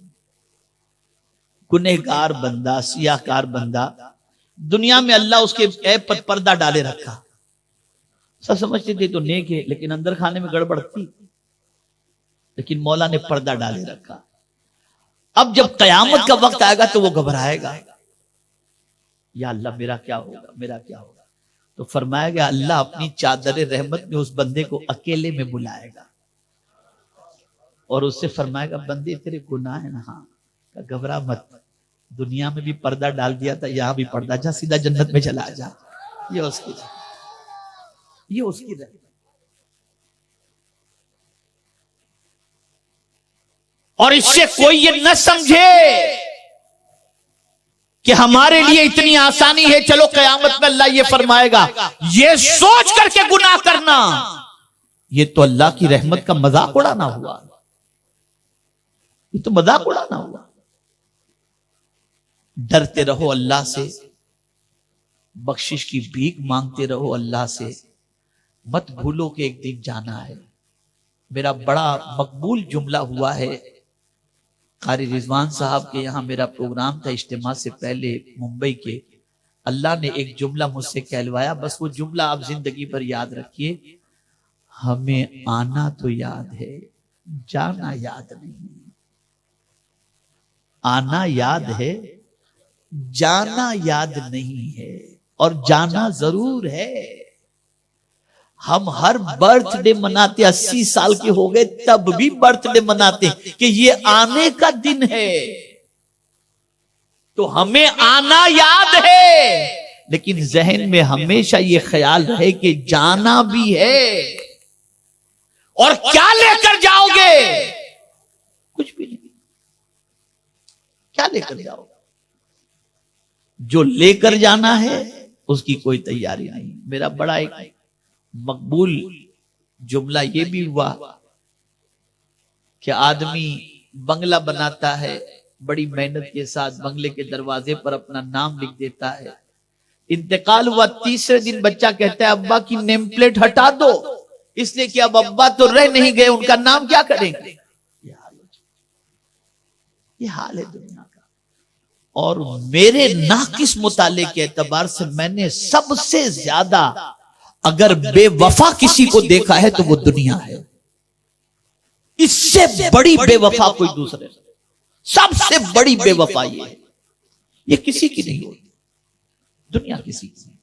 گنہگار بندہ, سیاہ کار بندہ, دنیا میں اللہ اس کے عیب پر پردہ ڈالے رکھا. سب سمجھتے تھے تو نیک ہے, لیکن اندر کھانے میں گڑبڑ تھی. لیکن مولا نے پردہ ڈالے رکھا. اب جب قیامت کا وقت آئے گا تو وہ گھبرائے گا, یا اللہ میرا کیا ہوگا, میرا کیا ہوگا. تو فرمایا گیا اللہ اپنی چادر رحمت میں اس بندے کو اکیلے میں بلائے گا اور اس سے فرمائے گا بندے تیرے گناہ ہیں نا, ہاں گھبرا مت, دنیا میں بھی پردہ ڈال دیا تھا, یہاں بھی پردہ, جا سیدھا جنت میں چلا جا. یہ اس کی رحمت. اور اس سے کوئی یہ نہ سمجھے کہ ہمارے لیے اتنی آسانی ہے, چلو قیامت میں اللہ یہ فرمائے گا, یہ سوچ کر کے گناہ کرنا یہ تو اللہ کی رحمت کا مذاق اڑانا ہوا, یہ تو مذاق اڑانا ہوا. ڈرتے رہو اللہ سے, بخشش کی بھیک مانگتے رہو اللہ سے, مت بھولو کہ ایک دن جانا ہے۔ میرا بڑا مقبول جملہ ہوا ہے، قاری رضوان صاحب کے یہاں میرا پروگرام تھا اجتماع سے پہلے ممبئی کے، اللہ نے ایک جملہ مجھ سے کہلوایا، بس وہ جملہ آپ زندگی بھر یاد رکھیے، ہمیں آنا تو یاد ہے، جانا یاد نہیں۔ آنا یاد ہے، جانا یاد نہیں ہے، اور جانا ضرور ہے۔ ہم ہر برتھ ڈے مناتے، 80 سال کے ہو گئے تب بھی برتھ ڈے مناتے کہ یہ آنے کا دن ہے، تو ہمیں آنا یاد ہے، لیکن ذہن میں ہمیشہ یہ خیال رہے کہ جانا بھی ہے۔ اور کیا لے کر جاؤ گے؟ کچھ بھی نہیں۔ کیا لے کر جاؤ گے؟ جو لے کر جانا ہے اس کی کوئی تیاری نہیں۔ میرا بڑا ایک مقبول جملہ یہ بھی ہوا کہ آدمی بنگلہ بناتا ہے، بڑی محنت کے ساتھ بنگلے کے دروازے پر اپنا نام لکھ دیتا ہے، انتقال ہوا، تیسرے دن بچہ کہتا ہے ابا کی نیم پلیٹ ہٹا دو، اس لیے کہ اب ابا تو رہ نہیں گئے، ان کا نام کیا کریں گے؟ یہ حال ہے دنیا کا۔ اور میرے ناقص مطالعے کے اعتبار سے میں نے سب سے زیادہ اگر بے وفا کسی کو دیکھا ہے تو وہ دنیا ہے۔ اس سے بڑی بے وفا کوئی دوسرے، سب سے بڑی بے وفا یہ ہے، یہ کسی کی نہیں ہوتی، دنیا کسی کی نہیں۔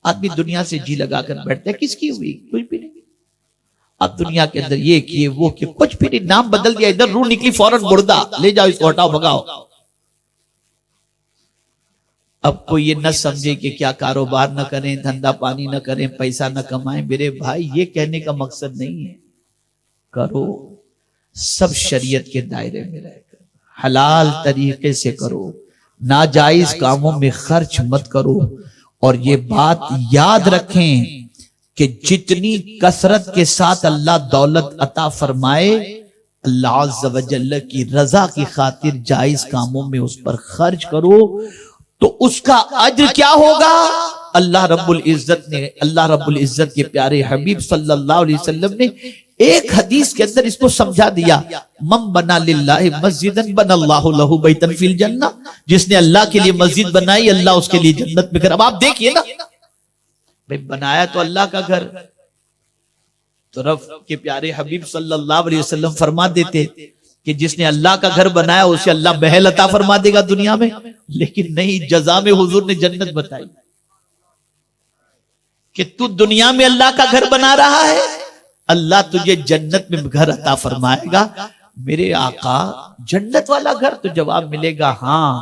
آدمی دنیا سے جی لگا کر بیٹھتا ہے، کس کی ہوئی؟ کچھ بھی نہیں۔ اب دنیا کے اندر یہ کیے وہ کہ کچھ بھی نہیں، نام بدل دیا، ادھر روح نکلی فوراً مردہ، لے جاؤ اس کو، ہٹاؤ بھگاؤ۔ اب کوئی یہ نہ سمجھے کہ کیا کاروبار نہ کریں، دھندا پانی نہ کریں، پیسہ نہ کمائیں، میرے بھائی یہ کہنے کا مقصد نہیں ہے، کرو، سب شریعت کے دائرے میں رہ کر حلال طریقے سے کرو، ناجائز کاموں میں خرچ مت کرو۔ اور یہ بات یاد رکھیں کہ جتنی کثرت کے ساتھ اللہ دولت عطا فرمائے، اللہ عز و جل کی رضا کی خاطر جائز کاموں میں اس پر خرچ کرو تو اس کا اجر کیا ہوگا؟ اللہ رب العزت کے پیارے حبیب صلی اللہ علیہ وسلم نے ایک حدیث کے اندر اس کو سمجھا دیا، من بنا للہ مسجدا بنا اللہ لہ بیتا فی الجنہ، جس نے اللہ کے لیے مسجد بنائی اللہ اس کے لیے جنت میں گھر۔ اب آپ دیکھئے نا، بھئی بنایا تو اللہ کا گھر، تو رب کے پیارے حبیب صلی اللہ علیہ وسلم فرما دیتے کہ جس نے اللہ کا گھر بنایا اسے اللہ محل عطا فرما دے گا دنیا میں، لیکن نہیں، جزا میں حضور نے جنت بتائی کہ تو دنیا میں اللہ کا گھر بنا رہا ہے، اللہ تجھے جنت میں گھر عطا فرمائے گا۔ میرے آقا جنت والا گھر؟ تو جواب ملے گا ہاں،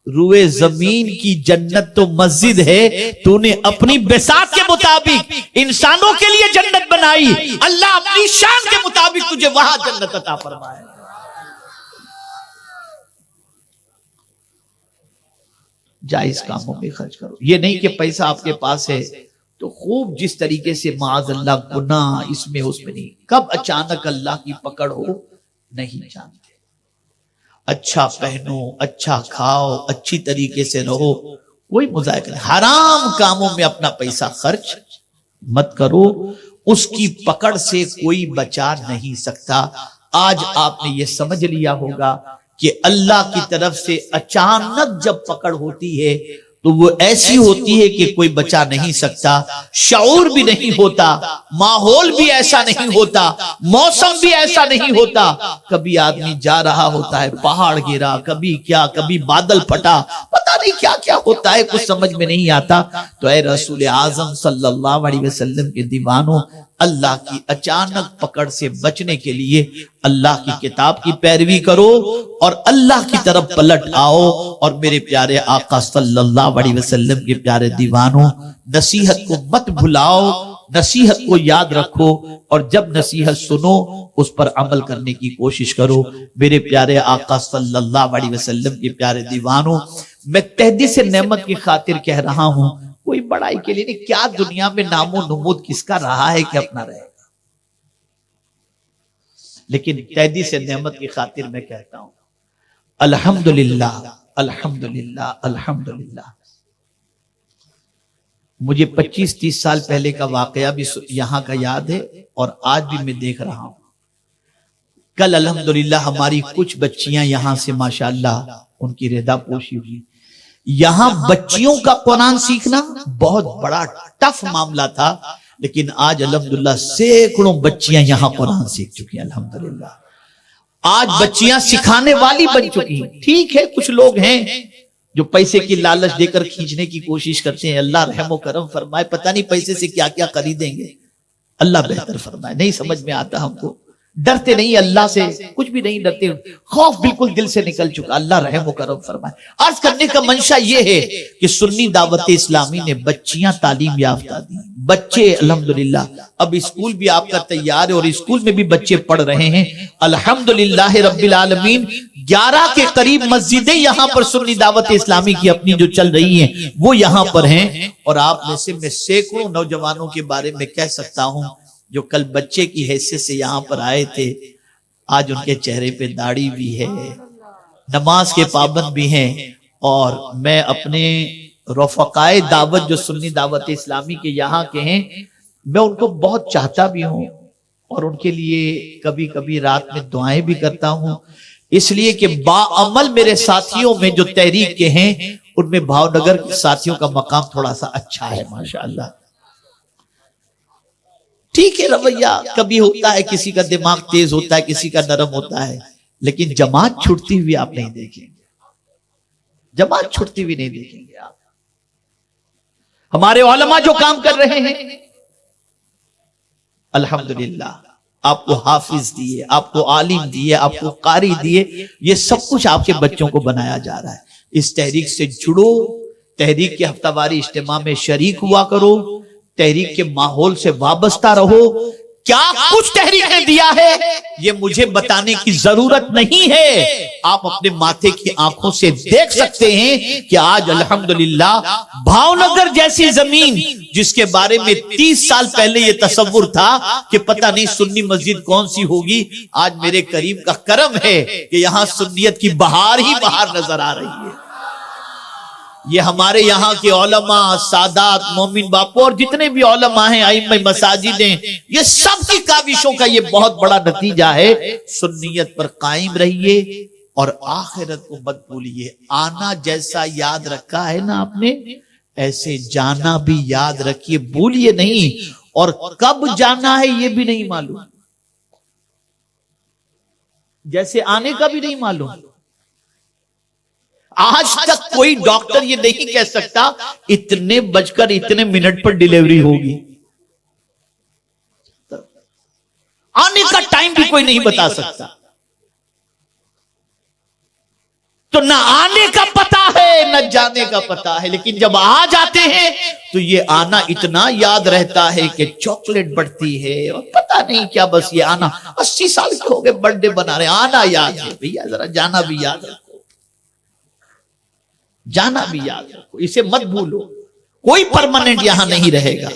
روئے زمین کی جنت تو مسجد ہے، تو نے اپنی بساط کے مطابق انسانوں کے لیے جنت بنائی، اللہ اپنی شان کے مطابق تجھے وہاں جنت عطا فرمائے گا۔ جائز کاموں میں خرچ کرو، یہ نہیں کہ پیسہ آپ کے پاس ہے تو خوب جس طریقے سے معاذ اللہ گناہ اس میں نہیں، کب اچانک اللہ کی پکڑ ہو نہیں جانتے۔ اچھا پہنو، اچھا کھاؤ، اچھی طریقے سے رہو، کوئی مذائقہ نہیں، حرام کاموں میں اپنا پیسہ خرچ مت کرو، اس کی پکڑ سے کوئی بچا نہیں سکتا۔ آج آپ نے یہ سمجھ لیا ہوگا کہ اللہ کی طرف سے اچانک جب پکڑ ہوتی ہے تو وہ ایسی ہوتی ہے کہ کوئی بچا نہیں سکتا، شعور بھی نہیں ہوتا، ماحول بھی ایسا نہیں ہوتا، موسم بھی ایسا نہیں ہوتا۔ کبھی آدمی جا رہا ہوتا ہے، پہاڑ گرا، کبھی کیا، کبھی بادل پھٹا، پتہ نہیں کیا کیا ہوتا ہے، کچھ سمجھ میں نہیں آتا۔ تو اے رسول اعظم صلی اللہ علیہ وسلم کے دیوانوں، اللہ کی اچانک پکڑ سے بچنے کے لیے اللہ کی کتاب کی پیروی کرو اور اللہ کی طرف پلٹ آؤ۔ اور میرے پیارے آقا صلی اللہ علیہ وسلم کے پیارے دیوانوں، نصیحت کو مت بھلاؤ، نصیحت کو یاد رکھو، اور جب نصیحت سنو اس پر عمل کرنے کی کوشش کرو۔ میرے پیارے آقا صلی اللہ علیہ وسلم کے پیارے دیوانوں، میں تحدیث نعمت کی خاطر کہہ رہا ہوں، کوئی بڑائی کے لیے نہیں، کیا دنیا میں نام و نمود کس کا رہا ہے کہ اپنا رہے گا، لیکن تحدیث نعمت کی خاطر میں کہتا ہوں الحمدللہ الحمدللہ الحمدللہ۔ مجھے 25-30 سال پہلے کا واقعہ بھی یہاں کا یاد ہے اور آج بھی میں دیکھ رہا ہوں. کل الحمدللہ ہماری کچھ بچیاں یہاں سے ماشاءاللہ ان کی ردا پوشی ہوئی. یہاں بچیوں کا قرآن سیکھنا بہت بڑا ٹف معاملہ تھا، لیکن آج الحمدللہ سینکڑوں بچیاں یہاں قرآن سیکھ چکی ہیں. الحمدللہ آج بچیاں سکھانے والی بن چکی ہیں. ٹھیک ہے کچھ لوگ ہیں جو پیسے کی لالچ دے کر کھینچنے کی کوشش کرتے ہیں، اللہ رحم و کرم فرمائے، پتہ نہیں پیسے سے کیا کیا خریدیں گے، اللہ بہتر فرمائے. نہیں سمجھ میں آتا ہم کو. ڈرتے نہیں اللہ سے، کچھ بھی نہیں ڈرتے، خوف بالکل دل سے نکل چکا. اللہ رحم و کرم فرمائے. عرض کرنے کا منشا یہ ہے کہ سنی دعوت اسلامی نے بچیاں تعلیم یافتہ دی، بچے الحمدللہ اب اسکول بھی آپ کا تیار ہے اور اسکول میں بھی بچے پڑھ رہے ہیں الحمدللہ رب العالمین. 11 کے قریب مسجدیں یہاں پر سنی دعوت اسلامی کی اپنی جو چل رہی ہیں وہ یہاں پر ہیں. اور آپ میں سے میں سینکڑوں نوجوانوں کے بارے میں کہہ سکتا ہوں جو کل بچے کی حیثیت سے یہاں پر آئے تھے، آج ان کے چہرے پہ داڑھی بھی ہے، نماز کے پابند بھی ہیں. اور میں اپنے رفقائے دعوت جو سنی دعوت اسلامی کے یہاں کے ہیں، میں ان کو بہت چاہتا بھی ہوں اور ان کے لیے کبھی کبھی رات میں دعائیں بھی کرتا ہوں، اس لیے کہ باعمل میرے ساتھیوں میں جو تحریک کے ہیں ان میں بھاؤ نگر کے ساتھیوں کا مقام تھوڑا سا اچھا ہے ماشاءاللہ. ٹھیک ہے رویہ کبھی ہوتا ہے، کسی کا دماغ تیز ہوتا ہے، کسی کا نرم ہوتا ہے، لیکن جماعت چھوٹتی ہوئی آپ نہیں دیکھیں گے، جماعت چھوٹتی ہوئی نہیں دیکھیں گے آپ. ہمارے علماء جو کام کر رہے ہیں الحمدللہ، آپ کو حافظ دیے، آپ کو عالم دیے، آپ کو قاری دیے، یہ سب کچھ آپ کے بچوں کو بنایا جا رہا ہے. اس تحریک سے جڑو، تحریک کے ہفتہ واری اجتماع میں شریک ہوا کرو، تحریک کے ماحول سے وابستہ رہو. کیا کچھ تحریک نے دیا ہے یہ مجھے بتانے کی ضرورت نہیں ہے، آپ اپنے ماتھے کی آنکھوں سے دیکھ سکتے ہیں کہ آج الحمدللہ بھاؤ نگر جیسی زمین جس کے بارے میں 30 سال پہلے یہ تصور تھا کہ پتہ نہیں سنی مسجد کون سی ہوگی، آج میرے کریم کا کرم ہے کہ یہاں سنیت کی بہار ہی بہار نظر آ رہی ہے. یہ ہمارے یہاں کے علماء، سادات، مومن باپو اور جتنے بھی علماء ہیں، ائمہ مساجد ہیں، یہ سب کی کاوشوں کا یہ بہت بڑا نتیجہ ہے. سنیت پر قائم رہیے اور آخرت کو مت بھولیے. آنا جیسا یاد رکھا ہے نا آپ نے، ایسے جانا بھی یاد رکھیے، بھولیے نہیں. اور کب جانا ہے یہ بھی نہیں معلوم، جیسے آنے کا بھی نہیں معلوم. آج تک کوئی ڈاکٹر یہ نہیں کہہ سکتا اتنے بج کر اتنے منٹ پر ڈیلیوری ہوگی. آنے کا ٹائم بھی کوئی نہیں بتا سکتا. تو نہ آنے کا پتا ہے نہ جانے کا پتا ہے، لیکن جب آ جاتے ہیں تو یہ آنا اتنا یاد رہتا ہے کہ چاکلیٹ بڑھتی ہے اور پتا نہیں کیا، بس یہ آنا 80 سال کے ہو گئے برتھ ڈے بنا رہے، آنا یاد ہے بھیا، ذرا جانا بھی یاد رکھو، جانا بھی یاد رکھو، اسے مت بھولو. کوئی پرماننٹ یہاں نہیں رہے گا،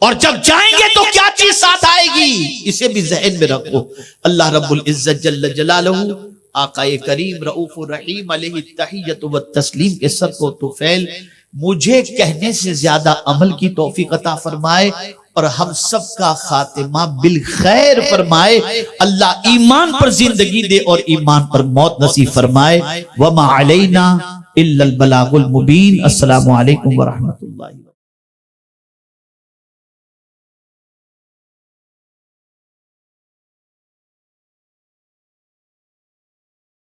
اور جب جائیں گے تو کیا چیز ساتھ آئے گی اسے بھی ذہن میں رکھو. اللہ رب العزت جل جلالہ، آقا کریم رؤوف الرحیم علیہ التحیۃ والتسلیم کے سر کو طفیل مجھے کہنے سے زیادہ عمل کی توفیق عطا فرمائے اور ہم سب کا خاتمہ بالخیر فرمائے. اللہ ایمان پر زندگی دے اور ایمان پر موت نصیب فرمائے. وما علینا الا البلاغ المبین. السلام علیکم ورحمۃ اللہ.